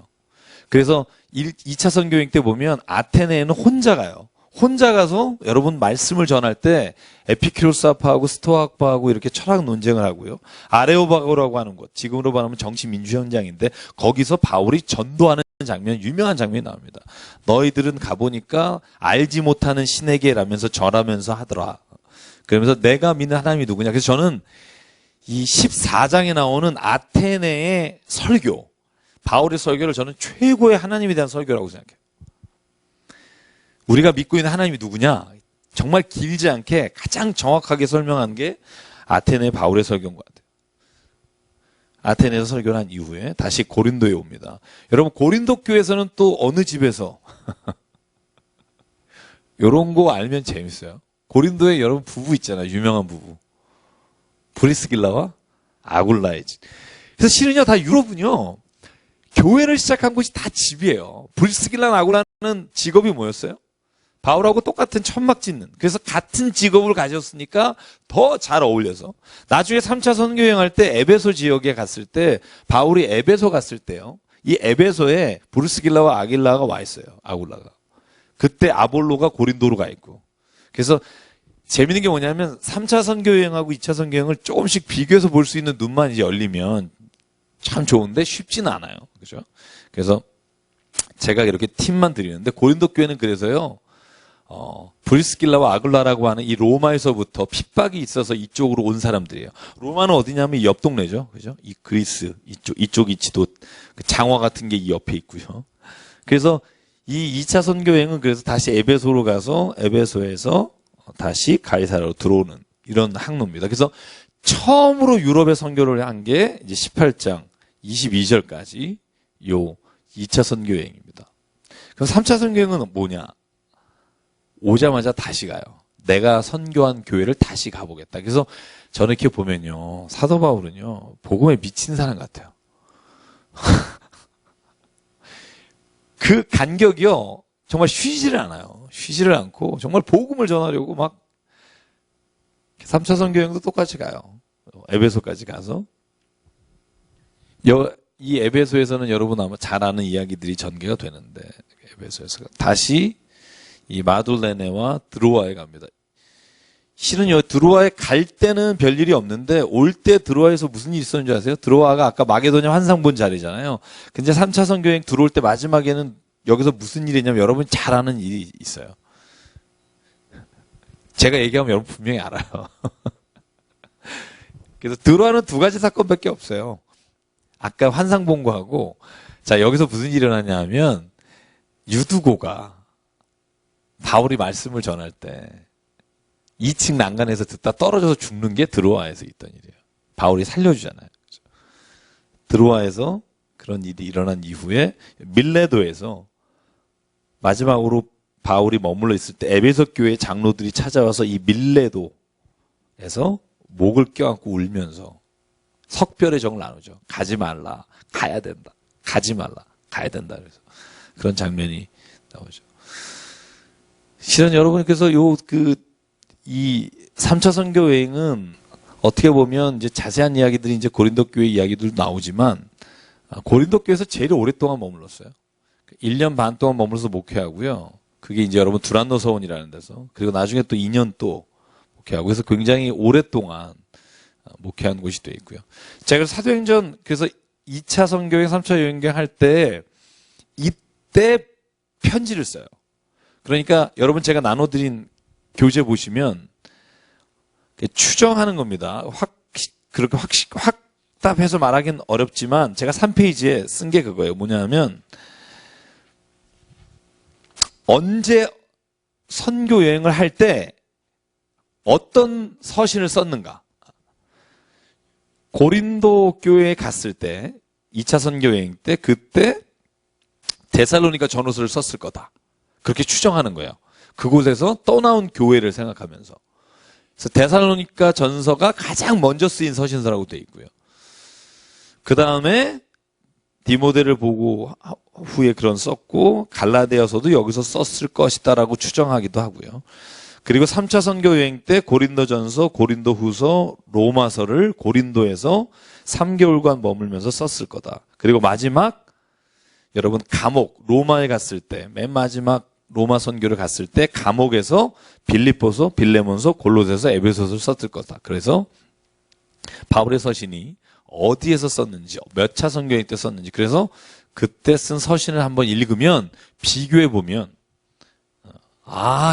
그래서 2차 선교행 때 보면 아테네에는 혼자 가요. 혼자 가서 여러분 말씀을 전할 때 에피큐로스파하고 스토아파하고 이렇게 철학 논쟁을 하고요. 아레오바고라고 하는 곳, 지금으로 말하면 정치민주 현장인데 거기서 바울이 전도하는 장면, 유명한 장면이 나옵니다. 너희들은 가보니까 알지 못하는 신에게라면서 절하면서 하더라. 그러면서 내가 믿는 하나님이 누구냐. 그래서 저는 이 14장에 나오는 아테네의 설교, 바울의 설교를 저는 최고의 하나님에 대한 설교라고 생각해요. 우리가 믿고 있는 하나님이 누구냐? 정말 길지 않게 가장 정확하게 설명한 게 아테네 바울의 설교인 것 같아요. 아테네에서 설교를 한 이후에 다시 고린도에 옵니다. 여러분 고린도 교회에서는 또 어느 집에서 이런 거 알면 재밌어요. 고린도에 여러분 부부 있잖아요. 유명한 부부. 브리스길라와 아굴라의 집. 그래서 실은요 다 유럽은요. 교회를 시작한 곳이 다 집이에요. 브리스길라와 아굴라는 직업이 뭐였어요? 바울하고 똑같은 천막 짓는. 그래서 같은 직업을 가졌으니까 더 잘 어울려서. 나중에 3차 선교 여행할 때 에베소 지역에 갔을 때 바울이 에베소 갔을 때요. 이 에베소에 브루스길라와 아길라가 와 있어요. 아굴라가. 그때 아볼로가 고린도로 가 있고. 그래서 재밌는 게 뭐냐면 3차 선교 여행하고 2차 선교 여행을 조금씩 비교해서 볼 수 있는 눈만 이제 열리면 참 좋은데 쉽지는 않아요. 그죠? 그래서 제가 이렇게 팁만 드리는데 고린도 교회는 그래서요. 브리스길라와 아굴라라고 하는 이 로마에서부터 핍박이 있어서 이쪽으로 온 사람들이에요. 로마는 어디냐면 이 옆 동네죠. 그죠? 이 그리스, 이쪽 위치도 장화 같은 게 이 옆에 있고요. 그래서 이 2차 선교행은 그래서 다시 에베소로 가서 에베소에서 다시 가이사라로 들어오는 이런 항로입니다. 그래서 처음으로 유럽에 선교를 한 게 이제 18장 22절까지 요 2차 선교행입니다. 그럼 3차 선교행은 뭐냐? 오자마자 다시 가요. 내가 선교한 교회를 다시 가보겠다. 그래서 저는 이렇게 보면요. 사도 바울은요. 복음에 미친 사람 같아요. 그 간격이요. 정말 쉬지를 않아요. 쉬지를 않고 정말 복음을 전하려고 막 3차 선교행도 똑같이 가요. 에베소까지 가서. 이 에베소에서는 여러분 아마 잘 아는 이야기들이 전개가 되는데 에베소에서 다시 이 마둘레네와 드로아에 갑니다. 실은요, 드로아에 갈 때는 별일이 없는데, 올 때 드로아에서 무슨 일이 있었는지 아세요? 드로아가 아까 마게도냐 환상 본 자리잖아요. 근데 3차 선교행 들어올 때 마지막에는 여기서 무슨 일이 있냐면 여러분 잘 아는 일이 있어요. 제가 얘기하면 여러분 분명히 알아요. 그래서 드로아는 두 가지 사건밖에 없어요. 아까 환상 본 거하고, 자, 여기서 무슨 일이 일어나냐 하면, 유두고가 바울이 말씀을 전할 때 2층 난간에서 듣다 떨어져서 죽는 게 드로아에서 있던 일이에요. 바울이 살려주잖아요. 그렇죠? 드로아에서 그런 일이 일어난 이후에 밀레도에서 마지막으로 바울이 머물러 있을 때 에베소 교회 장로들이 찾아와서 이 밀레도에서 목을 껴안고 울면서 석별의 정을 나누죠. 가지 말라. 가야 된다. 가지 말라. 가야 된다. 그래서 그런 장면이 나오죠. 실은 여러분께서 이 3차 선교 여행은 어떻게 보면 이제 자세한 이야기들이 이제 고린도 교회 이야기들도 나오지만 고린도 교회에서 제일 오랫동안 머물렀어요. 1년 반 동안 머물러서 목회하고요. 그게 이제 여러분 두란노 서원이라는 데서, 그리고 나중에 또 2년 또 목회하고, 그래서 굉장히 오랫동안 목회한 곳이 되어 있고요. 제가 사도행전, 그래서 2차 선교행, 3차 여행경 할 때 이때 편지를 써요. 그러니까 여러분 제가 나눠드린 교재 보시면 추정하는 겁니다. 그렇게 확답해서 말하기는 어렵지만 제가 3페이지에 쓴 게 그거예요. 뭐냐면 언제 선교 여행을 할 때 어떤 서신을 썼는가. 고린도 교회에 갔을 때 2차 선교 여행 때 그때 데살로니가 전후서를 썼을 거다. 그렇게 추정하는 거예요. 그곳에서 떠나온 교회를 생각하면서. 그래서 데살로니가 전서가 가장 먼저 쓰인 서신서라고 되어 있고요. 그 다음에 디모데를 보고 후에 그런 썼고, 갈라디아서도 여기서 썼을 것이다라고 추정하기도 하고요. 그리고 3차 선교 여행 때 고린도전서, 고린도후서, 로마서를 고린도에서 3개월간 머물면서 썼을 거다. 그리고 마지막 여러분 감옥 로마에 갔을 때, 맨 마지막 로마 선교를 갔을 때 감옥에서 빌립보서, 빌레몬서, 골로새서, 에베소서를 썼을 거다. 그래서 바울의 서신이 어디에서 썼는지, 몇 차 선교행 때 썼는지, 그래서 그때 쓴 서신을 한번 읽으면 비교해 보면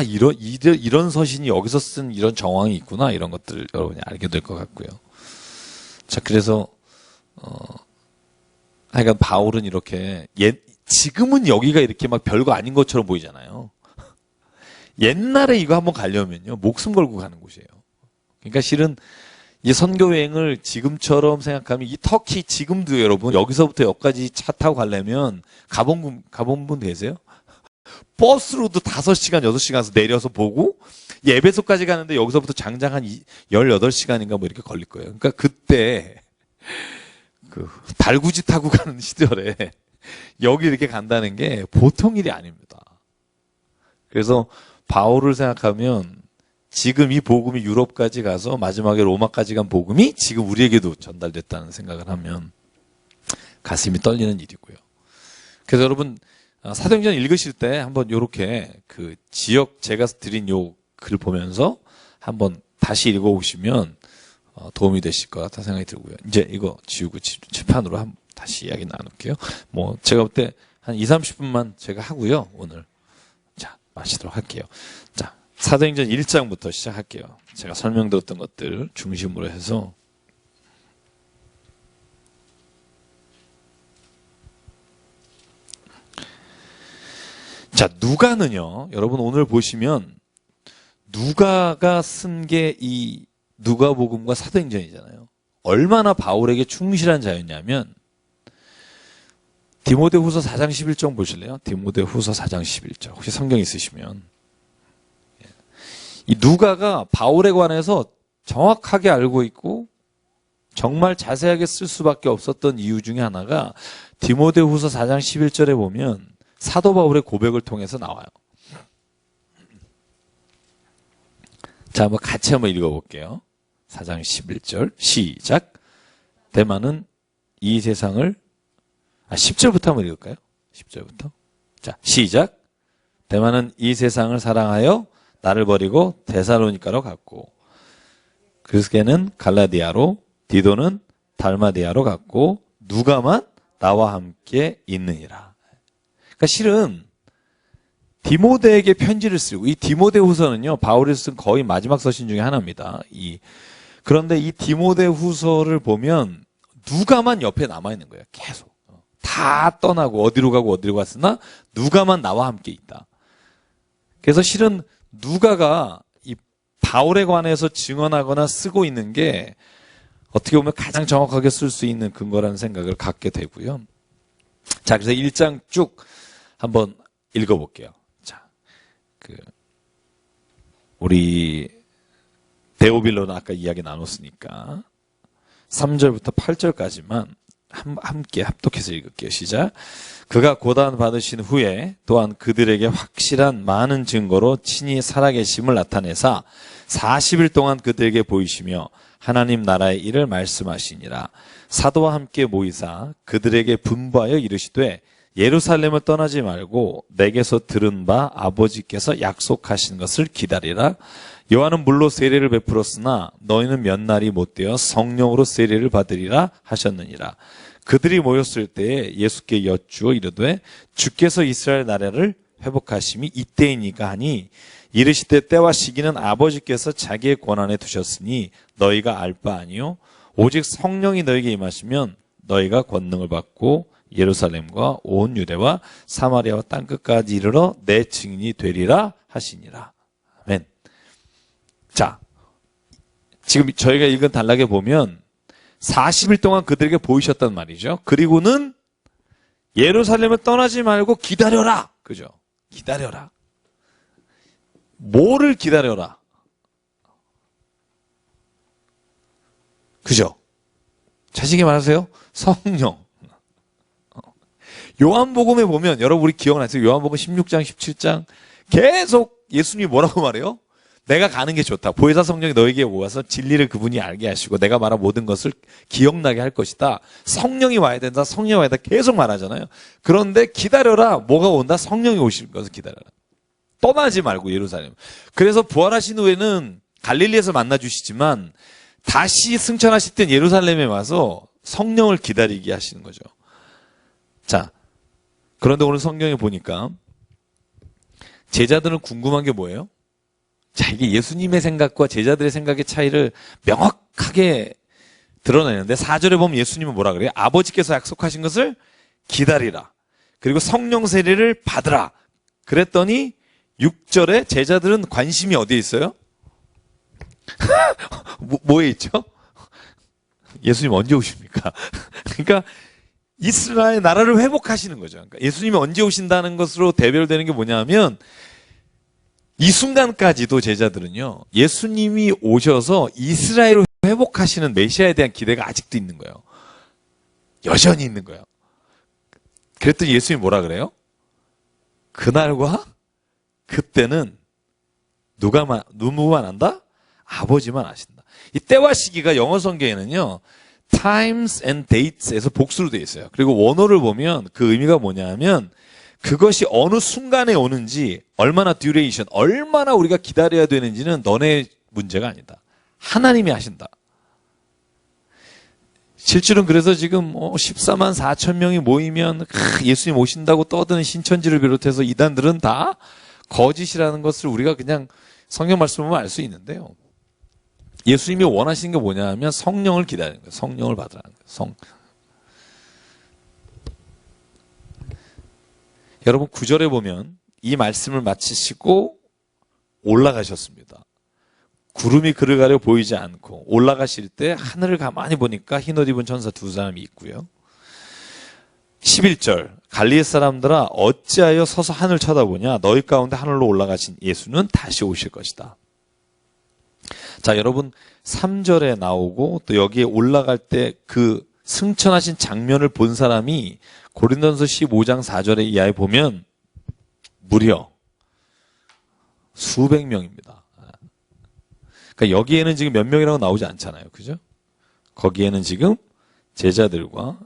이런 서신이 여기서 쓴 이런 정황이 있구나, 이런 것들을 여러분이 알게 될 것 같고요. 자, 그래서 하여간 바울은 이렇게 지금은 여기가 이렇게 막 별거 아닌 것처럼 보이잖아요. 옛날에 이거 한번 가려면요 목숨 걸고 가는 곳이에요. 그러니까 실은 이 선교 여행을 지금처럼 생각하면 이 터키 지금도 여러분 여기서부터 여기까지 차 타고 가려면 가본 분 계세요? 버스로도 5시간, 6시간에서 내려서 보고 에베소까지 가는데 여기서부터 장장 한 18시간인가 뭐 이렇게 걸릴 거예요. 그러니까 그때 그 달구지 타고 가는 시절에 여기 이렇게 간다는 게 보통 일이 아닙니다. 그래서 바울을 생각하면 지금 이 복음이 유럽까지 가서 마지막에 로마까지 간 복음이 지금 우리에게도 전달됐다는 생각을 하면 가슴이 떨리는 일이고요. 그래서 여러분 사도행전 읽으실 때 한번 요렇게 그 지역 제가 드린 요 글 보면서 한번 다시 읽어보시면 도움이 되실 것 같다 생각이 들고요. 이제 이거 지우고 칠판으로 한번 다시 이야기 나눌게요. 뭐 제가 볼 때 한 20-30분만 제가 하고요. 오늘 자 마치도록 할게요. 자 사도행전 1장부터 시작할게요. 제가 설명드렸던 것들 중심으로 해서 자 누가는요. 여러분 오늘 보시면 누가가 쓴 게 이 누가복음과 사도행전이잖아요. 얼마나 바울에게 충실한 자였냐면 디모데후서 4장 11절 보실래요? 디모데후서 4장 11절. 혹시 성경 있으시면. 이 누가가 바울에 관해서 정확하게 알고 있고 정말 자세하게 쓸 수밖에 없었던 이유 중에 하나가 디모데후서 4장 11절에 보면 사도 바울의 고백을 통해서 나와요. 자, 한번 같이 한번 읽어볼게요. 4장 11절 시작. 대만은 이 세상을 10절부터 한번 읽을까요? 10절부터. 자, 시작. 대만은 이 세상을 사랑하여 나를 버리고 데살로니가로 갔고 그리스게는 갈라디아로 디도는 달마디아로 갔고 누가만 나와 함께 있느니라. 그러니까 실은 디모데에게 편지를 쓰고 이 디모데후서는요 바울이 쓴 거의 마지막 서신 중에 하나입니다. 그런데 이 디모데후서를 보면 누가만 옆에 남아 있는 거예요. 계속 다 떠나고 어디로 가고 어디로 갔으나 누가만 나와 함께 있다. 그래서 실은 누가가 이 바울에 관해서 증언하거나 쓰고 있는 게 어떻게 보면 가장 정확하게 쓸 수 있는 근거라는 생각을 갖게 되고요. 자, 그래서 1장 쭉 한번 읽어볼게요. 자, 우리 데오빌로는 아까 이야기 나눴으니까 3절부터 8절까지만 함께 합독해서 읽을게요. 시작. 그가 고난 받으신 후에 또한 그들에게 확실한 많은 증거로 친히 살아계심을 나타내사 40일 동안 그들에게 보이시며 하나님 나라의 일을 말씀하시니라. 사도와 함께 모이사 그들에게 분부하여 이르시되 예루살렘을 떠나지 말고 내게서 들은 바 아버지께서 약속하신 것을 기다리라. 요한은 물로 세례를 베풀었으나 너희는 몇 날이 못되어 성령으로 세례를 받으리라 하셨느니라. 그들이 모였을 때에 예수께 여쭈어 이르되 주께서 이스라엘 나라를 회복하심이 이때이니까 하니 이르시되 때와 시기는 아버지께서 자기의 권한에 두셨으니 너희가 알 바 아니요 오직 성령이 너희에게 임하시면 너희가 권능을 받고 예루살렘과 온 유대와 사마리아와 땅끝까지 이르러 내 증인이 되리라 하시니라. 아멘. 자, 지금 저희가 읽은 단락에 보면 40일 동안 그들에게 보이셨단 말이죠. 그리고는 예루살렘을 떠나지 말고 기다려라. 그죠? 기다려라. 뭐를 기다려라? 그죠? 자식이 말하세요? 성령. 요한복음에 보면 여러분 우리 기억나세요? 요한복음 16장, 17장 계속 예수님이 뭐라고 말해요? 내가 가는 게 좋다. 보혜사 성령이 너에게 오와서 진리를 그분이 알게 하시고 내가 말한 모든 것을 기억나게 할 것이다. 성령이 와야 된다. 성령이 와야 된다. 계속 말하잖아요. 그런데 기다려라. 뭐가 온다? 성령이 오실 것을 기다려라. 떠나지 말고 예루살렘. 그래서 부활하신 후에는 갈릴리에서 만나주시지만 다시 승천하실 땐 예루살렘에 와서 성령을 기다리게 하시는 거죠. 자, 그런데 오늘 성경에 보니까 제자들은 궁금한 게 뭐예요? 자, 이게 예수님의 생각과 제자들의 생각의 차이를 명확하게 드러내는데 4절에 보면 예수님은 뭐라 그래요? 아버지께서 약속하신 것을 기다리라. 그리고 성령 세례를 받으라. 그랬더니 6절에 제자들은 관심이 어디에 있어요? 뭐에 있죠? 예수님 언제 오십니까? 그러니까 이스라엘 나라를 회복하시는 거죠. 그러니까 예수님이 언제 오신다는 것으로 대별되는 게 뭐냐면 이 순간까지도 제자들은요, 예수님이 오셔서 이스라엘을 회복하시는 메시아에 대한 기대가 아직도 있는 거예요. 여전히 있는 거예요. 그랬더니 예수님이 뭐라 그래요? 그날과 그때는 누구만 안다? 아버지만 아신다. 이 때와 시기가 영어 성경에는요, times and dates에서 복수로 되어 있어요. 그리고 원어를 보면 그 의미가 뭐냐면 그것이 어느 순간에 오는지 얼마나 듀레이션, 얼마나 우리가 기다려야 되는지는 너네 문제가 아니다. 하나님이 하신다. 실제로는 그래서 지금 14만 4천 명이 모이면 예수님 오신다고 떠드는 신천지를 비롯해서 이단들은 다 거짓이라는 것을 우리가 그냥 성경 말씀을 보면 알 수 있는데요. 예수님이 원하시는 게 뭐냐 하면 성령을 기다리는 거예요. 성령을 받으라는 거예요. 여러분 9절에 보면 이 말씀을 마치시고 올라가셨습니다. 구름이 그를 가려 보이지 않고 올라가실 때 하늘을 가만히 보니까 흰옷 입은 천사 두 사람이 있고요. 11절 갈릴리 사람들아 어찌하여 서서 하늘 쳐다보냐 너희 가운데 하늘로 올라가신 예수는 다시 오실 것이다. 자, 여러분 3절에 나오고 또 여기에 올라갈 때 그 승천하신 장면을 본 사람이 고린도전서 15장 4절에 이하에 보면 무려 수백 명입니다. 그러니까 여기에는 지금 몇 명이라고 나오지 않잖아요. 그죠? 거기에는 지금 제자들과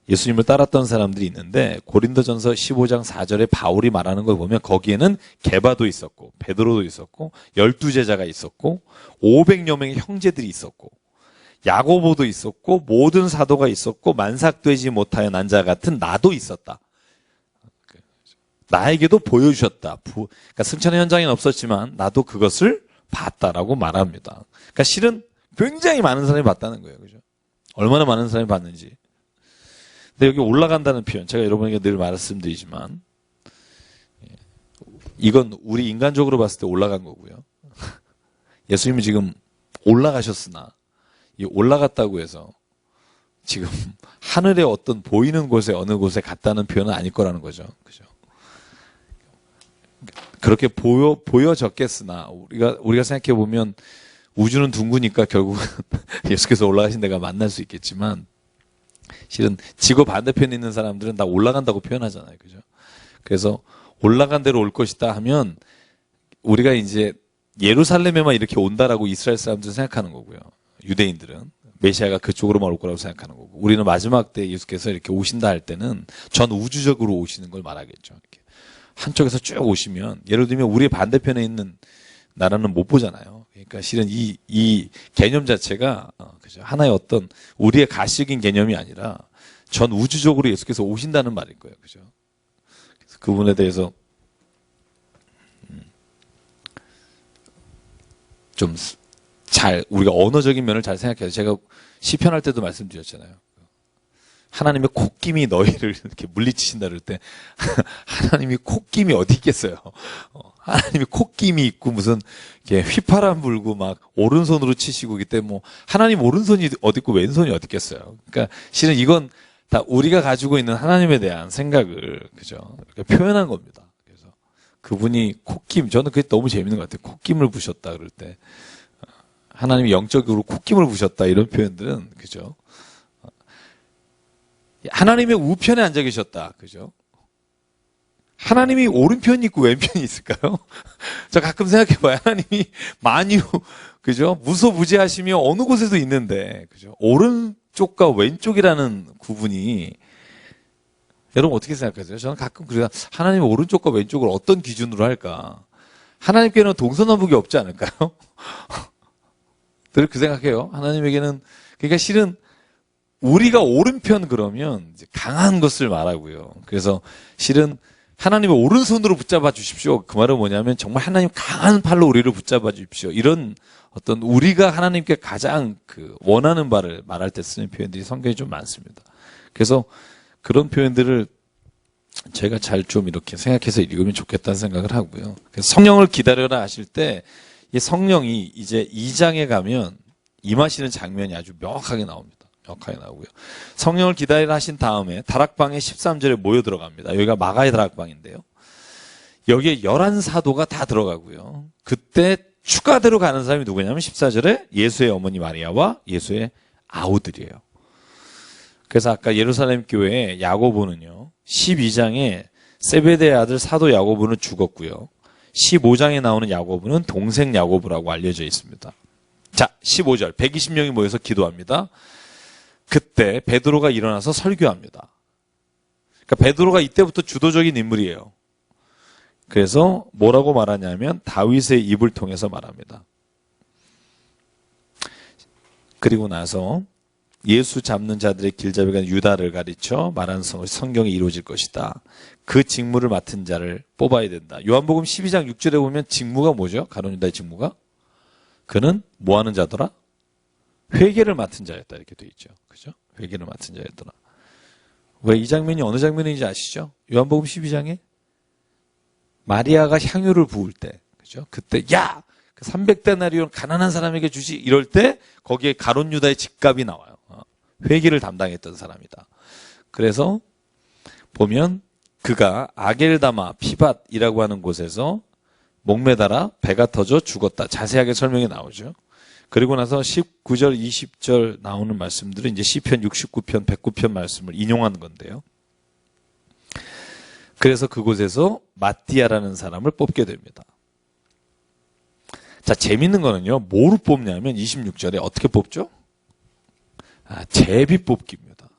예수님을 따랐던 사람들이 있는데 고린도전서 15장 4절에 바울이 말하는 걸 보면 거기에는 게바도 있었고 베드로도 있었고 12제자가 있었고 500여 명의 형제들이 있었고 야고보도 있었고 모든 사도가 있었고 만삭되지 못하여 난 자 같은 나도 있었다. 나에게도 보여주셨다. 그러니까 승천의 현장에는 없었지만 나도 그것을 봤다라고 말합니다. 그러니까 실은 굉장히 많은 사람이 봤다는 거예요. 그죠? 얼마나 많은 사람이 봤는지. 근데 여기 올라간다는 표현, 제가 여러분에게 늘 말씀드리지만, 이건 우리 인간적으로 봤을 때 올라간 거고요. 예수님이 지금 올라가셨으나, 이 올라갔다고 해서 지금 하늘의 어떤 보이는 곳에 어느 곳에 갔다는 표현은 아닐 거라는 거죠. 그죠? 그렇게 보여졌겠으나, 우리가 생각해 보면 우주는 둥그니까 결국 예수께서 올라가신 데가 만날 수 있겠지만, 실은 지구 반대편에 있는 사람들은 다 올라간다고 표현하잖아요. 그죠? 그래서 올라간 대로 올 것이다 하면 우리가 이제 예루살렘에만 이렇게 온다라고 이스라엘 사람들은 생각하는 거고요. 유대인들은 메시아가 그쪽으로만 올 거라고 생각하는 거고, 우리는 마지막 때 예수께서 이렇게 오신다 할 때는 전 우주적으로 오시는 걸 말하겠죠. 이렇게 한쪽에서 쭉 오시면, 예를 들면 우리의 반대편에 있는 나라는 못 보잖아요. 그러니까 실은 이 개념 자체가 그죠? 하나의 어떤 우리의 가식인 개념이 아니라 전 우주적으로 예수께서 오신다는 말일 거예요. 그죠? 그래서 그 부분에 대해서 좀 잘 우리가 언어적인 면을 잘 생각해야 돼요. 제가 시편할 때도 말씀드렸잖아요. 하나님의 콧김이 너희를 이렇게 물리치신다 그럴 때 하나님이 콧김이 어디 있겠어요? 하나님이 콧김이 있고 무슨 이렇게 휘파람 불고 막 오른손으로 치시고 그때 뭐 하나님 오른손이 어디 있고 왼손이 어디 있겠어요? 그러니까 실은 이건 다 우리가 가지고 있는 하나님에 대한 생각을 그죠? 이렇게 표현한 겁니다. 그래서 그분이 콧김, 저는 그게 너무 재밌는 것 같아요. 콧김을 부셨다 그럴 때 하나님이 영적으로 콧김을 부셨다 이런 표현들은 그죠? 하나님의 우편에 앉아 계셨다. 그죠? 하나님이 오른편이 있고 왼편이 있을까요? 저 가끔 생각해 봐요. 하나님이 만유, 그죠? 무소부재하시며 어느 곳에도 있는데, 그죠? 오른쪽과 왼쪽이라는 구분이, 여러분 어떻게 생각하세요? 저는 가끔 그래요. 하나님의 오른쪽과 왼쪽을 어떤 기준으로 할까? 하나님께는 동서남북이 없지 않을까요? 늘 그 생각해요. 하나님에게는, 그러니까 실은 우리가 오른편 그러면 이제 강한 것을 말하고요. 그래서 실은 하나님의 오른손으로 붙잡아 주십시오. 그 말은 뭐냐면 정말 하나님 강한 팔로 우리를 붙잡아 주십시오. 이런 어떤 우리가 하나님께 가장 그 원하는 바를 말할 때 쓰는 표현들이 성경에 좀 많습니다. 그래서 그런 표현들을 제가 잘 좀 이렇게 생각해서 읽으면 좋겠다는 생각을 하고요. 그래서 성령을 기다려라 하실 때 이 성령이 이제 2장에 가면 임하시는 장면이 아주 명확하게 나옵니다. 명확하게 나오고요. 성령을 기다리라 하신 다음에 다락방에 13절에 모여 들어갑니다. 여기가 마가의 다락방인데요. 여기에 11사도가 다 들어가고요. 그때 추가대로 가는 사람이 누구냐면 14절에 예수의 어머니 마리아와 예수의 아우들이에요. 그래서 아까 예루살렘 교회의 야고보는요. 12장에 세베대의 아들 사도 야고보는 죽었고요. 15장에 나오는 야고보는 동생 야고보라고 알려져 있습니다. 자, 15절 120명이 모여서 기도합니다. 그때 베드로가 일어나서 설교합니다. 그러니까 베드로가 이때부터 주도적인 인물이에요. 그래서 뭐라고 말하냐면 다윗의 입을 통해서 말합니다. 그리고 나서 예수 잡는 자들의 길잡이가 유다를 가르쳐 말하는 성경이 이루어질 것이다. 그 직무를 맡은 자를 뽑아야 된다. 요한복음 12장 6절에 보면 직무가 뭐죠? 가룟 유다의 직무가? 그는 뭐 하는 자더라? 회개를 맡은 자였다 이렇게 돼 있죠. 그죠? 회개를 맡은 자였더라. 왜 이 장면이 어느 장면인지 아시죠? 요한복음 12장에 마리아가 향유를 부을 때, 그죠? 그때 야, 그 300데나리온 가난한 사람에게 주시 이럴 때 거기에 가룟 유다의 직갑이 나와요. 회개를 담당했던 사람이다. 그래서 보면 그가 아겔다마 피밧이라고 하는 곳에서 목매달아 배가 터져 죽었다. 자세하게 설명이 나오죠. 그리고 나서 19절, 20절 나오는 말씀들은 이제 시편 69편, 109편 말씀을 인용한 건데요. 그래서 그곳에서 마띠아라는 사람을 뽑게 됩니다. 자, 재밌는 거는요. 뭐로 뽑냐면 26절에 어떻게 뽑죠? 제비 뽑기입니다.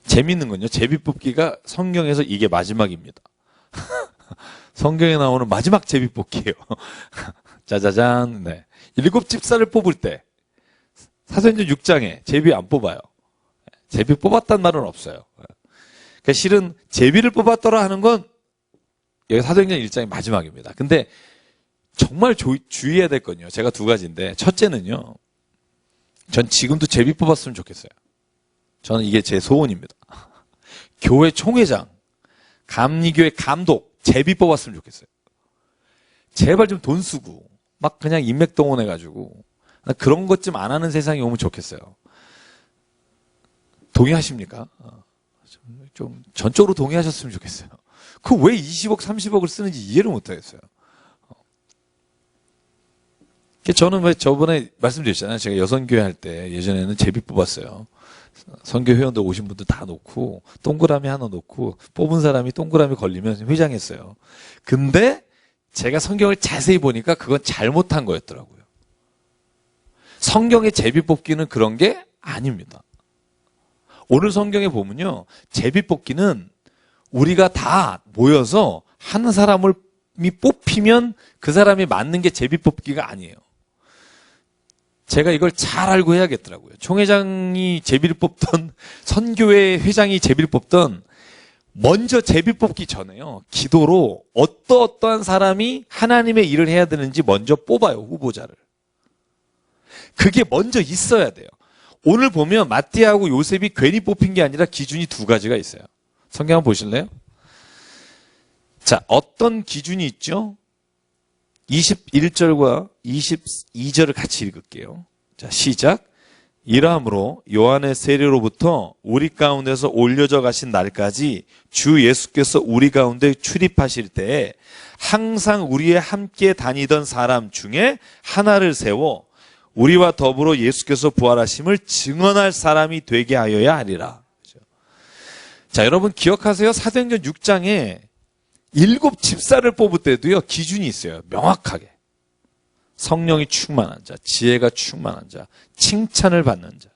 재밌는 건요. 제비 뽑기가 성경에서 이게 마지막입니다. 성경에 나오는 마지막 제비 뽑기예요. 짜자잔. 네. 7집사를 뽑을 때 사도행전 6장에 제비 안 뽑아요. 제비 뽑았단 말은 없어요. 그러니까 실은 제비를 뽑았더라 하는 건 여기 사도행전 1장이 마지막입니다. 근데 정말 주의해야 될 건요. 제가 두 가지인데 첫째는요. 전 지금도 제비 뽑았으면 좋겠어요. 저는 이게 제 소원입니다. 교회 총회장, 감리교회 감독, 제비 뽑았으면 좋겠어요. 제발 좀 돈 쓰고 막 그냥 인맥 동원해가지고 그런 것 좀 안 하는 세상이 오면 좋겠어요. 동의하십니까? 좀 전적으로 동의하셨으면 좋겠어요. 그 왜 20억, 30억을 쓰는지 이해를 못하겠어요. 저는 왜 저번에 말씀드렸잖아요. 제가 여성교회 할 때 예전에는 제비 뽑았어요. 선교 회원들 오신 분들 다 놓고 동그라미 하나 놓고 뽑은 사람이 동그라미 걸리면 회장했어요. 근데 제가 성경을 자세히 보니까 그건 잘못한 거였더라고요. 성경의 제비 뽑기는 그런 게 아닙니다. 오늘 성경에 보면요. 제비 뽑기는 우리가 다 모여서 한 사람을 뽑히면 그 사람이 맞는 게 제비 뽑기가 아니에요. 제가 이걸 잘 알고 해야겠더라고요. 총회장이 제비를 뽑던, 선교회 회장이 제비를 뽑던, 먼저 제비 뽑기 전에요. 기도로 어떠한 사람이 하나님의 일을 해야 되는지 먼저 뽑아요, 후보자를. 그게 먼저 있어야 돼요. 오늘 보면 마띠아하고 요셉이 괜히 뽑힌 게 아니라 기준이 두 가지가 있어요. 성경 한번 보실래요? 자, 어떤 기준이 있죠? 21절과 22절을 같이 읽을게요. 자, 시작. 이러함으로 요한의 세례로부터 우리 가운데서 올려져 가신 날까지 주 예수께서 우리 가운데 출입하실 때에 항상 우리와 함께 다니던 사람 중에 하나를 세워 우리와 더불어 예수께서 부활하심을 증언할 사람이 되게 하여야 하리라. 자, 여러분 기억하세요? 사도행전 6장에 7 집사를 뽑을 때도요, 기준이 있어요. 명확하게. 성령이 충만한 자, 지혜가 충만한 자, 칭찬을 받는 자.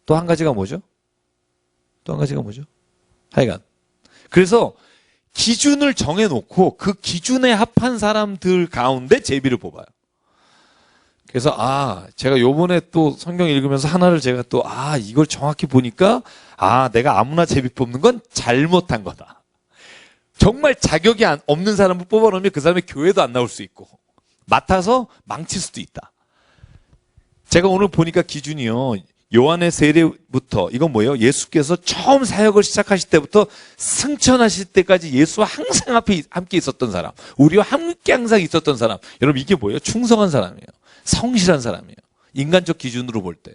또 한 가지가 뭐죠? 또 한 가지가 뭐죠? 하여간. 그래서 기준을 정해놓고 그 기준에 합한 사람들 가운데 제비를 뽑아요. 그래서, 제가 요번에 또 성경 읽으면서 하나를 제가 또, 이걸 정확히 보니까, 내가 아무나 제비 뽑는 건 잘못한 거다. 정말 자격이 없는 사람을 뽑아놓으면 그 사람의 교회도 안 나올 수 있고 맡아서 망칠 수도 있다. 제가 오늘 보니까 기준이요. 요한의 세례부터 이건 뭐예요? 예수께서 처음 사역을 시작하실 때부터 승천하실 때까지 예수와 항상 함께 있었던 사람. 우리와 함께 항상 있었던 사람. 여러분 이게 뭐예요? 충성한 사람이에요. 성실한 사람이에요. 인간적 기준으로 볼 때.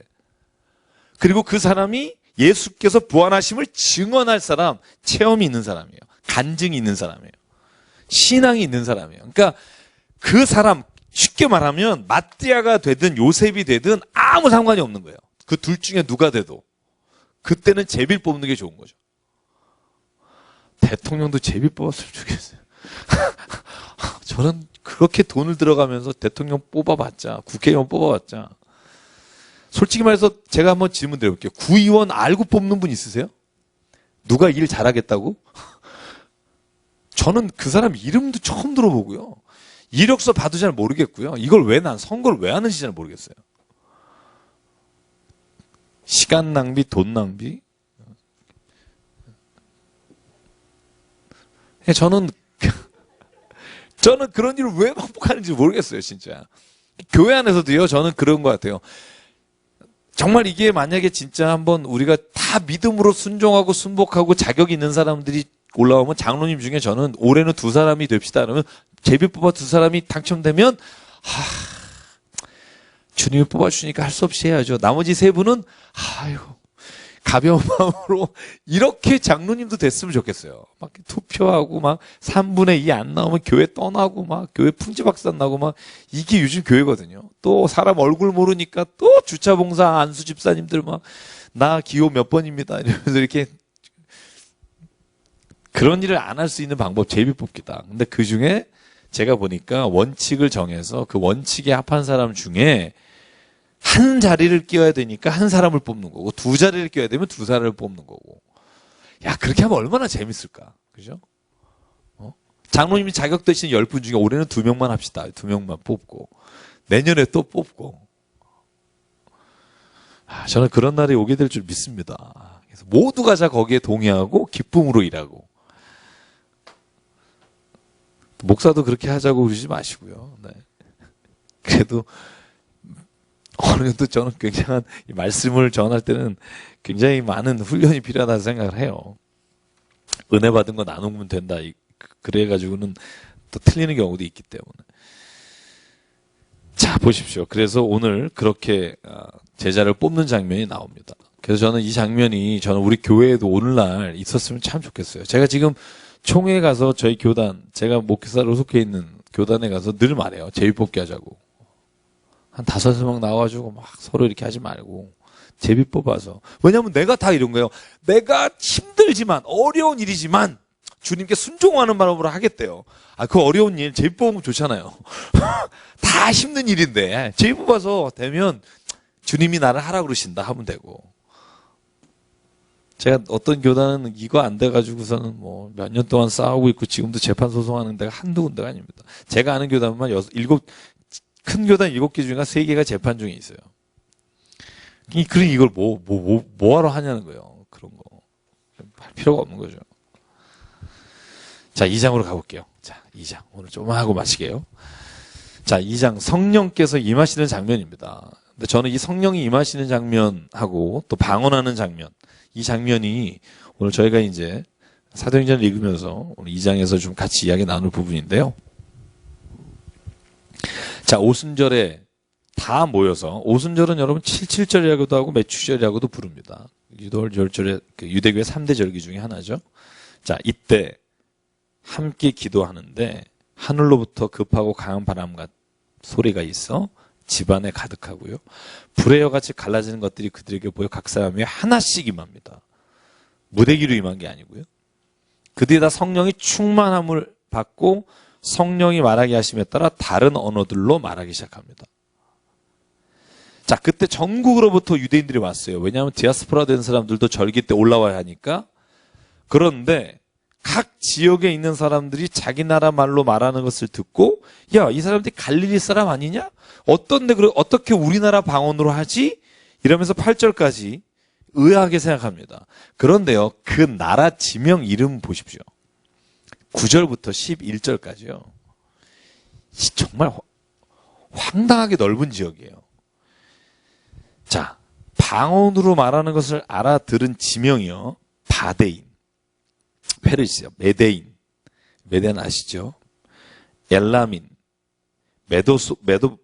그리고 그 사람이 예수께서 부활하심을 증언할 사람, 체험이 있는 사람이에요. 간증이 있는 사람이에요. 신앙이 있는 사람이에요. 그러니까 그 사람 쉽게 말하면 마띠아가 되든 요셉이 되든 아무 상관이 없는 거예요. 그 둘 중에 누가 돼도 그때는 제비를 뽑는 게 좋은 거죠. 대통령도 제비 뽑았으면 좋겠어요. 저는 그렇게 돈을 들어가면서 대통령 뽑아봤자 국회의원 뽑아봤자 솔직히 말해서 제가 한번 질문 드려볼게요. 구의원 알고 뽑는 분 있으세요? 누가 일 잘하겠다고? 저는 그 사람 이름도 처음 들어보고요. 이력서 봐도 잘 모르겠고요. 이걸 왜 난 선거를 왜 하는지 잘 모르겠어요. 시간 낭비, 돈 낭비. 저는 그런 일을 왜 반복하는지 모르겠어요, 진짜. 교회 안에서도요, 저는 그런 것 같아요. 정말 이게 만약에 진짜 한번 우리가 다 믿음으로 순종하고 순복하고 자격 있는 사람들이 올라오면 장로님 중에 저는 올해는 2사람이 됩시다. 그러면 제비 뽑아 2사람이 당첨되면 주님이 뽑아주니까 할 수 없이 해야죠. 나머지 3분은 가벼운 마음으로 이렇게 장로님도 됐으면 좋겠어요. 막 투표하고 막 3분의 2 안 나오면 교회 떠나고 막 교회 풍지박산 나고 막 이게 요즘 교회거든요. 또 사람 얼굴 모르니까 또 주차봉사 안수 집사님들 막 나 기호 몇 번입니다 이러면서 이렇게 그런 일을 안 할 수 있는 방법 제비 뽑기다. 근데 그 중에 제가 보니까 원칙을 정해서 그 원칙에 합한 사람 중에 한 자리를 끼워야 되니까 한 사람을 뽑는 거고 2자리를 끼워야 되면 2사람을 뽑는 거고. 야, 그렇게 하면 얼마나 재밌을까. 그죠? 장로님이 자격되신 10분 중에 올해는 2명만 합시다. 2명만 뽑고. 내년에 또 뽑고. 저는 그런 날이 오게 될 줄 믿습니다. 그래서 모두가 다 거기에 동의하고 기쁨으로 일하고. 목사도 그렇게 하자고 그러지 마시고요. 네. 그래도 어느 정도 저는 굉장한 말씀을 전할 때는 굉장히 많은 훈련이 필요하다는 생각을 해요. 은혜 받은 거 나누면 된다. 그래가지고는 또 틀리는 경우도 있기 때문에. 자, 보십시오. 그래서 오늘 그렇게 제자를 뽑는 장면이 나옵니다. 그래서 저는 이 장면이 저는 우리 교회에도 오늘날 있었으면 참 좋겠어요. 제가 지금 총회에 가서 저희 교단, 제가 목사로 속해 있는 교단에 가서 늘 말해요. 제비 뽑기 하자고. 한 5명 나와가지고 막 서로 이렇게 하지 말고 제비 뽑아서. 왜냐하면 내가 다 이런 거예요. 내가 힘들지만 어려운 일이지만 주님께 순종하는 마음으로 하겠대요. 그 어려운 일 제비 뽑으면 좋잖아요. 다 힘든 일인데 제비 뽑아서 되면 주님이 나를 하라 그러신다 하면 되고. 제가 어떤 교단은 이거 안 돼가지고서는 뭐 몇 년 동안 싸우고 있고 지금도 재판 소송하는 데가 한두 군데가 아닙니다. 제가 아는 교단만 큰 교단 7개 중에 3개가 재판 중에 있어요. 그러니 이걸 뭐하러 하냐는 거예요. 그런 거. 할 필요가 없는 거죠. 자, 2장으로 가볼게요. 자, 2장. 오늘 좀 하고 마치게요. 자, 2장. 성령께서 임하시는 장면입니다. 근데 저는 이 성령이 임하시는 장면하고 또 방언하는 장면, 이 장면이 오늘 저희가 이제 사도행전을 읽으면서 오늘 2장에서 좀 같이 이야기 나눌 부분인데요. 자, 오순절에 다 모여서, 오순절은 여러분 77절이라고도 하고 매추절이라고도 부릅니다. 유월절에 유대교의 3대 절기 중에 하나죠. 자, 이때 함께 기도하는데 하늘로부터 급하고 강한 바람과 소리가 있어 집안에 가득하고요. 불의 여같이 갈라지는 것들이 그들에게 보여 각 사람이 하나씩 임합니다. 무대기로 임한 게 아니고요. 그들이 다 성령이 충만함을 받고 성령이 말하게 하심에 따라 다른 언어들로 말하기 시작합니다. 자, 그때 전국으로부터 유대인들이 왔어요. 왜냐하면 디아스포라 된 사람들도 절기 때 올라와야 하니까. 그런데 각 지역에 있는 사람들이 자기 나라 말로 말하는 것을 듣고, 야, 이 사람들이 갈릴리 사람 아니냐? 어떻게 우리나라 방언으로 하지? 이러면서 8절까지 의아하게 생각합니다. 그런데요, 그 나라 지명 이름 보십시오. 9절부터 11절까지요. 정말 황당하게 넓은 지역이에요. 자, 방언으로 말하는 것을 알아들은 지명이요. 바데인, 페르시아, 메데인, 메데인 아시죠? 엘라민,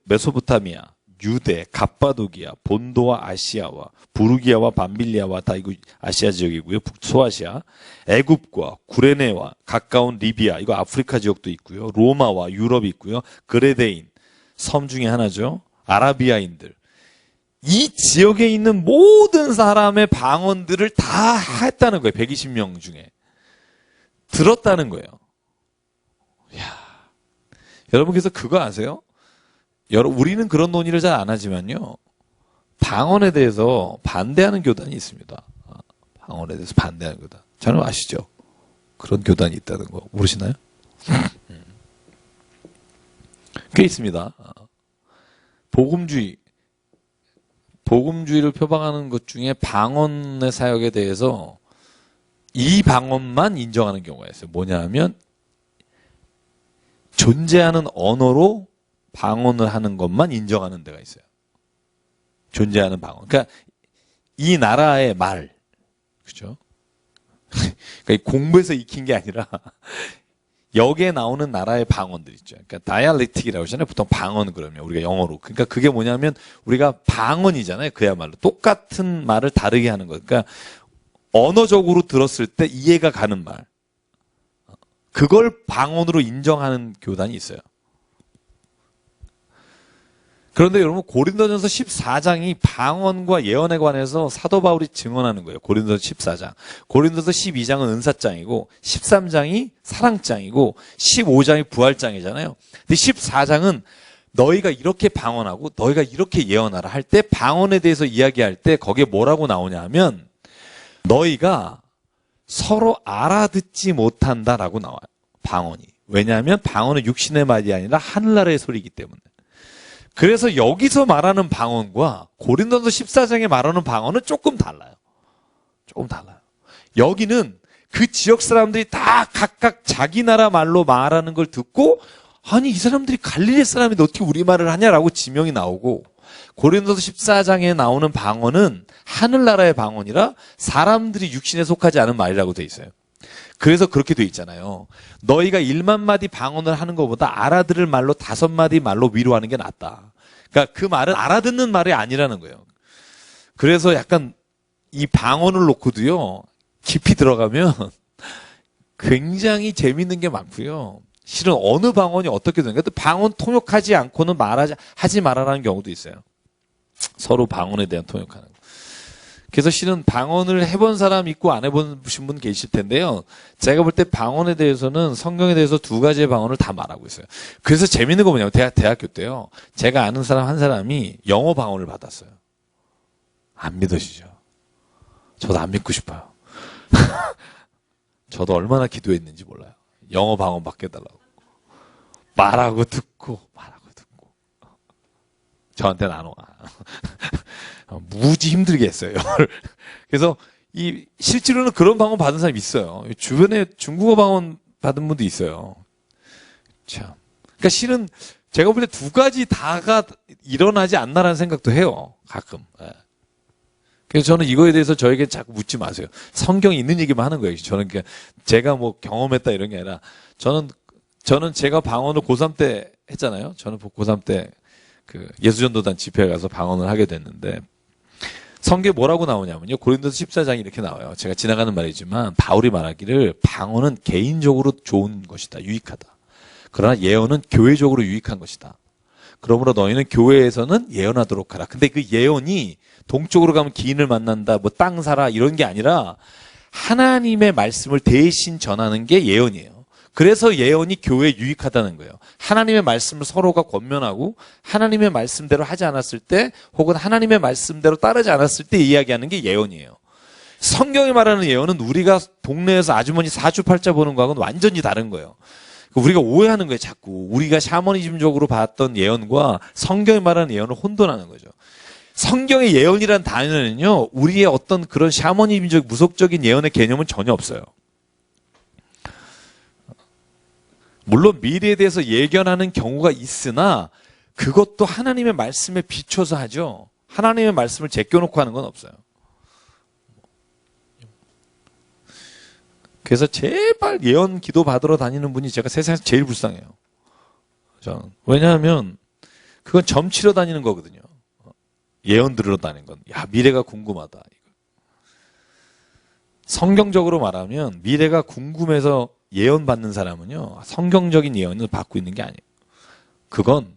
메소포타미아, 유대, 갑바도기아, 본도와 아시아와 부르기아와 밤빌리아와 다 이거 아시아 지역이고요. 북소아시아, 애굽과 구레네와 가까운 리비아, 이거 아프리카 지역도 있고요. 로마와 유럽이 있고요. 그레데인, 섬 중에 하나죠. 아라비아인들. 이 지역에 있는 모든 사람의 방언들을 다 했다는 거예요. 120명 중에. 들었다는 거예요. 이야. 여러분께서 그거 아세요? 우리는 그런 논의를 잘 안 하지만요. 방언에 대해서 반대하는 교단이 있습니다. 방언에 대해서 반대하는 교단. 저는 아시죠? 그런 교단이 있다는 거 모르시나요? 꽤 있습니다. 복음주의를 표방하는 것 중에 방언의 사역에 대해서 이 방언만 인정하는 경우가 있어요. 뭐냐 하면 존재하는 언어로 방언을 하는 것만 인정하는 데가 있어요. 존재하는 방언. 그러니까 이 나라의 말, 그죠? 그러니까 공부해서 익힌 게 아니라 여기에 나오는 나라의 방언들 있죠. 그러니까 다이알렉틱이라고 하잖아요. 보통 방언 그러면 우리가 영어로. 그러니까 그게 뭐냐면 우리가 방언이잖아요. 그야말로 똑같은 말을 다르게 하는 거. 그러니까 언어적으로 들었을 때 이해가 가는 말. 그걸 방언으로 인정하는 교단이 있어요. 그런데 여러분 고린도전서 14장이 방언과 예언에 관해서 사도 바울이 증언하는 거예요. 고린도전서 14장. 고린도전서 12장은 은사장이고 13장이 사랑장이고 15장이 부활장이잖아요. 근데 14장은 너희가 이렇게 방언하고 너희가 이렇게 예언하라 할 때 방언에 대해서 이야기할 때 거기에 뭐라고 나오냐 하면 너희가 서로 알아듣지 못한다라고 나와요. 방언이. 왜냐하면 방언은 육신의 말이 아니라 하늘나라의 소리이기 때문에. 그래서 여기서 말하는 방언과 고린도전서 14장에 말하는 방언은 조금 달라요. 조금 달라요. 여기는 그 지역 사람들이 다 각각 자기 나라 말로 말하는 걸 듣고 아니 이 사람들이 갈릴리 사람인데 어떻게 우리말을 하냐라고 지명이 나오고 고린도서 14장에 나오는 방언은 하늘나라의 방언이라 사람들이 육신에 속하지 않은 말이라고 돼 있어요. 그래서 그렇게 돼 있잖아요. 너희가 1만 마디 방언을 하는 것보다 알아들을 말로 5마디 말로 위로하는 게 낫다. 그러니까 그 말은 알아듣는 말이 아니라는 거예요. 그래서 약간 이 방언을 놓고도요. 깊이 들어가면 굉장히 재밌는 게 많고요. 실은 어느 방언이 어떻게 되는가? 또 방언 통역하지 않고는 하지 말아라는 경우도 있어요. 서로 방언에 대한 통역하는 거. 그래서 실은 방언을 해본 사람 있고 안 해보신 분 계실 텐데요. 제가 볼 때 방언에 대해서는 성경에 대해서 두 가지의 방언을 다 말하고 있어요. 그래서 재밌는 거 뭐냐면 대학교 때요. 제가 아는 사람 한 사람이 영어 방언을 받았어요. 안 믿으시죠? 저도 안 믿고 싶어요. 저도 얼마나 기도했는지 몰라요. 영어 방언 받게 해달라고. 말하고 듣고 저한테는 안 와. 무지 힘들게 했어요. 그래서 실제로는 그런 방언 받은 사람이 있어요. 주변에 중국어 방언 받은 분도 있어요. 참. 그러니까 실은 제가 볼 때 두 가지 다가 일어나지 않나라는 생각도 해요. 가끔. 그래서 저는 이거에 대해서 저에게 자꾸 묻지 마세요. 성경에 있는 얘기만 하는 거예요. 저는 제가 뭐 경험했다 이런 게 아니라 저는 제가 방언을 고3 때 했잖아요. 저는 고3 때 그 예수전도단 집회에 가서 방언을 하게 됐는데 성경에 뭐라고 나오냐면요. 고린도서 14장이 이렇게 나와요. 제가 지나가는 말이지만 바울이 말하기를 방언은 개인적으로 좋은 것이다. 유익하다. 그러나 예언은 교회적으로 유익한 것이다. 그러므로 너희는 교회에서는 예언하도록 하라. 근데 그 예언이 동쪽으로 가면 기인을 만난다, 뭐 땅 사라 이런 게 아니라 하나님의 말씀을 대신 전하는 게 예언이에요. 그래서 예언이 교회에 유익하다는 거예요. 하나님의 말씀을 서로가 권면하고 하나님의 말씀대로 하지 않았을 때 혹은 하나님의 말씀대로 따르지 않았을 때 이야기하는 게 예언이에요. 성경이 말하는 예언은 우리가 동네에서 아주머니 사주팔자 보는 거하고는 완전히 다른 거예요. 우리가 오해하는 거예요, 자꾸. 우리가 샤머니즘적으로 봤던 예언과 성경이 말하는 예언을 혼돈하는 거죠. 성경의 예언이란 단어는요, 우리의 어떤 그런 샤머니즘적 무속적인 예언의 개념은 전혀 없어요. 물론 미래에 대해서 예견하는 경우가 있으나 그것도 하나님의 말씀에 비춰서 하죠. 하나님의 말씀을 제껴놓고 하는 건 없어요. 그래서 제발 예언 기도 받으러 다니는 분이 제가 세상에서 제일 불쌍해요. 저는. 왜냐하면 그건 점치러 다니는 거거든요. 예언 들으러 다니는 건. 야, 미래가 궁금하다. 성경적으로 말하면 미래가 궁금해서 예언 받는 사람은요, 성경적인 예언을 받고 있는 게 아니에요. 그건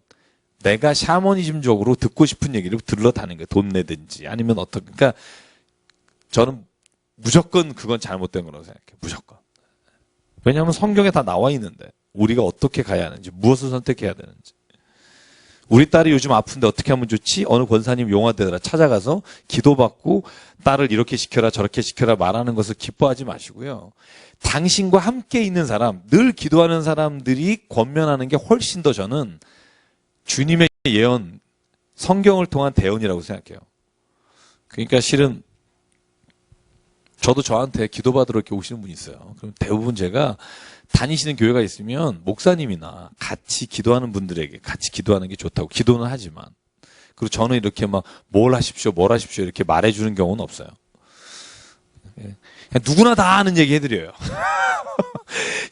내가 샤머니즘적으로 듣고 싶은 얘기를 들러 다니는 거예요. 돈 내든지 아니면 그러니까 저는 무조건 그건 잘못된 거라고 생각해요. 무조건. 왜냐하면 성경에 다 나와 있는데 우리가 어떻게 가야 하는지, 무엇을 선택해야 되는지. 우리 딸이 요즘 아픈데 어떻게 하면 좋지? 어느 권사님 용화되더라 찾아가서 기도받고 딸을 이렇게 시켜라 저렇게 시켜라 말하는 것을 기뻐하지 마시고요. 당신과 함께 있는 사람, 늘 기도하는 사람들이 권면하는 게 훨씬 더 저는 주님의 예언, 성경을 통한 대언이라고 생각해요. 그러니까 실은 저도 저한테 기도받으러 이렇게 오시는 분이 있어요. 그럼 대부분 제가 다니시는 교회가 있으면 목사님이나 같이 기도하는 분들에게 같이 기도하는 게 좋다고 기도는 하지만, 그리고 저는 이렇게 막 뭘 하십시오 이렇게 말해주는 경우는 없어요. 그냥 누구나 다 아는 얘기 해드려요.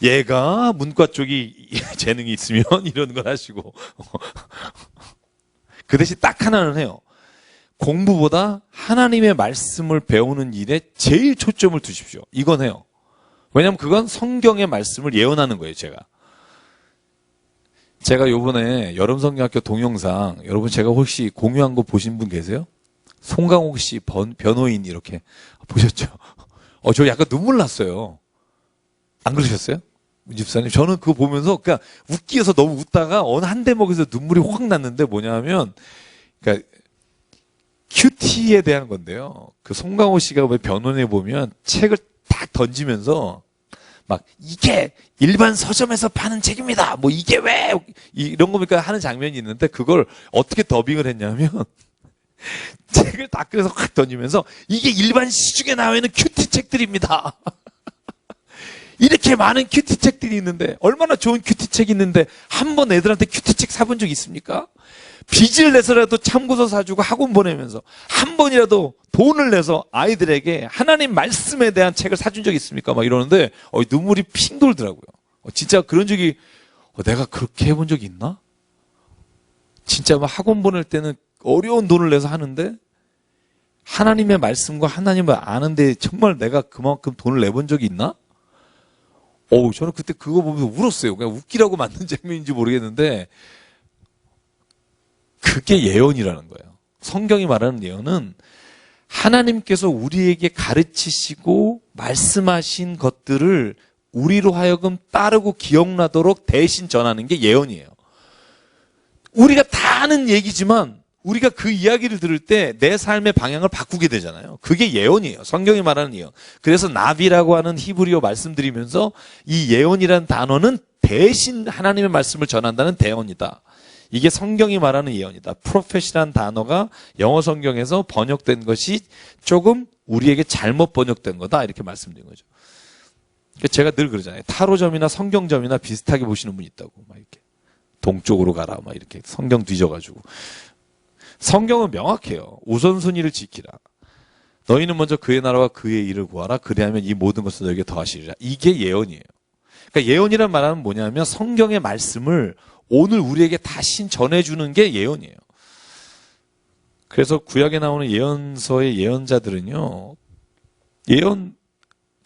얘가 문과 쪽이 재능이 있으면 이런 걸 하시고. 그 대신 딱 하나는 해요. 공부보다 하나님의 말씀을 배우는 일에 제일 초점을 두십시오. 이건 해요. 왜냐하면 그건 성경의 말씀을 예언하는 거예요, 제가 요번에 여름성경학교 동영상, 여러분 제가 혹시 공유한 거 보신 분 계세요? 송강옥 씨 변호인 이렇게 보셨죠? 저 약간 눈물 났어요. 안 그러셨어요? 집사님, 저는 그거 보면서 그냥 웃기어서 너무 웃다가 어느 한 대목에서 눈물이 확 났는데 뭐냐면, 그러니까 큐티에 대한 건데요. 그 송강호 씨가 왜 변호인에 보면 책을 딱 던지면서 막 이게 일반 서점에서 파는 책입니다. 뭐 이게 왜 이런 거니까 하는 장면이 있는데 그걸 어떻게 더빙을 했냐면 책을 딱 그래서 확 던지면서 이게 일반 시중에 나와 있는 큐티 책들입니다. 이렇게 많은 큐티 책들이 있는데 얼마나 좋은 큐티 책이 있는데 한 번 애들한테 큐티 책 사본 적 있습니까? 빚을 내서라도 참고서 사주고 학원 보내면서 한 번이라도 돈을 내서 아이들에게 하나님 말씀에 대한 책을 사준 적 있습니까? 막 이러는데 눈물이 핑 돌더라고요. 진짜 그런 적이 내가 그렇게 해본 적이 있나? 진짜 막 학원 보낼 때는 어려운 돈을 내서 하는데 하나님의 말씀과 하나님을 아는데 정말 내가 그만큼 돈을 내본 적이 있나? 저는 그때 그거 보면서 울었어요. 그냥 웃기라고 만든 장면인지 모르겠는데, 그게 예언이라는 거예요. 성경이 말하는 예언은 하나님께서 우리에게 가르치시고 말씀하신 것들을 우리로 하여금 따르고 기억나도록 대신 전하는 게 예언이에요. 우리가 다 아는 얘기지만 우리가 그 이야기를 들을 때 내 삶의 방향을 바꾸게 되잖아요. 그게 예언이에요. 성경이 말하는 예언. 그래서 나비라고 하는 히브리어 말씀드리면서 이 예언이라는 단어는 대신 하나님의 말씀을 전한다는 대언이다. 이게 성경이 말하는 예언이다. 프로페시라는 단어가 영어 성경에서 번역된 것이 조금 우리에게 잘못 번역된 거다. 이렇게 말씀드린 거죠. 제가 늘 그러잖아요. 타로점이나 성경점이나 비슷하게 보시는 분이 있다고. 막 이렇게. 동쪽으로 가라. 막 이렇게 성경 뒤져가지고. 성경은 명확해요. 우선순위를 지키라. 너희는 먼저 그의 나라와 그의 일을 구하라. 그리하면 이 모든 것을 너에게 더하시리라. 이게 예언이에요. 그러니까 예언이란 말은 뭐냐면 성경의 말씀을 오늘 우리에게 다시 전해주는 게 예언이에요. 그래서 구약에 나오는 예언서의 예언자들은요, 예언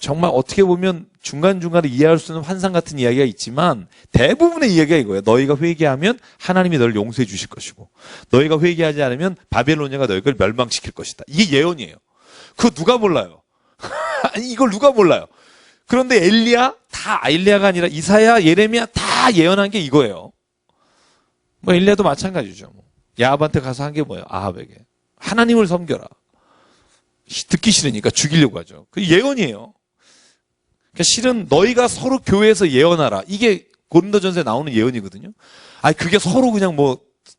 정말 어떻게 보면 중간중간에 이해할 수 있는 환상 같은 이야기가 있지만 대부분의 이야기가 이거예요. 너희가 회개하면 하나님이 너를 용서해 주실 것이고 너희가 회개하지 않으면 바벨로니아가 너희를 멸망시킬 것이다. 이게 예언이에요. 그거 누가 몰라요? 아니 이걸 누가 몰라요? 그런데 엘리야가 아니라 이사야, 예레미야 다 예언한 게 이거예요. 뭐 엘리야도 마찬가지죠. 야합한테 가서 한 게 뭐예요? 아합에게 하나님을 섬겨라. 듣기 싫으니까 죽이려고 하죠. 그 예언이에요. 그러니까 실은 너희가 서로 교회에서 예언하라. 이게 고린도전서에 나오는 예언이거든요. 아니 그게 서로 그냥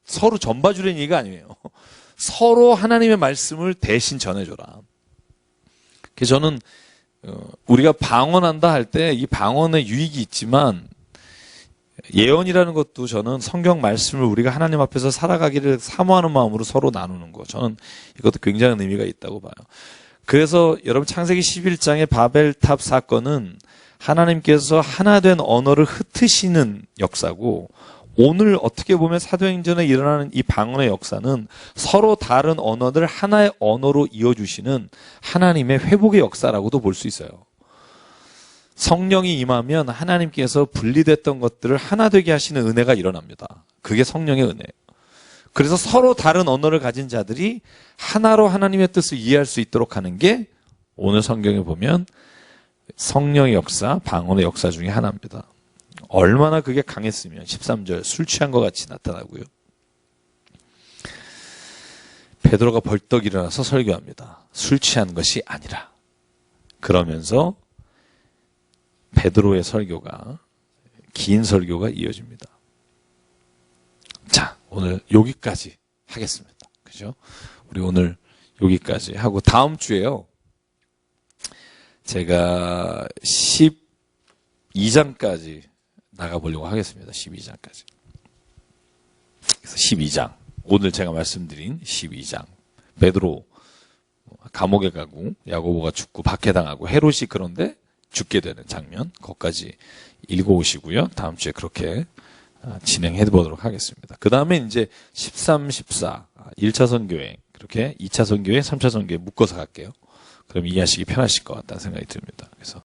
서로 전봐주려는 얘기가 아니에요. 서로 하나님의 말씀을 대신 전해줘라. 그래서 저는 우리가 방언한다 할 때 이 방언의 유익이 있지만 예언이라는 것도 저는 성경 말씀을 우리가 하나님 앞에서 살아가기를 사모하는 마음으로 서로 나누는 거. 저는 이것도 굉장한 의미가 있다고 봐요. 그래서 여러분 창세기 11장의 바벨탑 사건은 하나님께서 하나 된 언어를 흩으시는 역사고 오늘 어떻게 보면 사도행전에 일어나는 이 방언의 역사는 서로 다른 언어들 하나의 언어로 이어주시는 하나님의 회복의 역사라고도 볼 수 있어요. 성령이 임하면 하나님께서 분리됐던 것들을 하나 되게 하시는 은혜가 일어납니다. 그게 성령의 은혜예요. 그래서 서로 다른 언어를 가진 자들이 하나로 하나님의 뜻을 이해할 수 있도록 하는 게 오늘 성경에 보면 성령의 역사, 방언의 역사 중에 하나입니다. 얼마나 그게 강했으면 13절 술 취한 것 같이 나타나고요. 베드로가 벌떡 일어나서 설교합니다. 술 취한 것이 아니라. 그러면서 베드로의 설교가 긴 설교가 이어집니다. 자, 오늘 여기까지 하겠습니다. 그죠? 우리 오늘 여기까지 하고 다음 주에요. 제가 12장까지 나가보려고 하겠습니다. 12장까지. 그래서 12장. 오늘 제가 말씀드린 12장. 베드로 감옥에 가고 야고보가 죽고 박해당하고 헤롯이 그런데 죽게 되는 장면. 거기까지 읽어오시고요. 다음 주에 그렇게 진행해 보도록 하겠습니다. 그 다음에 이제 13, 14, 1차 선교회, 그렇게 2차 선교회, 3차 선교회 묶어서 갈게요. 그럼 이해하시기 편하실 것 같다는 생각이 듭니다. 그래서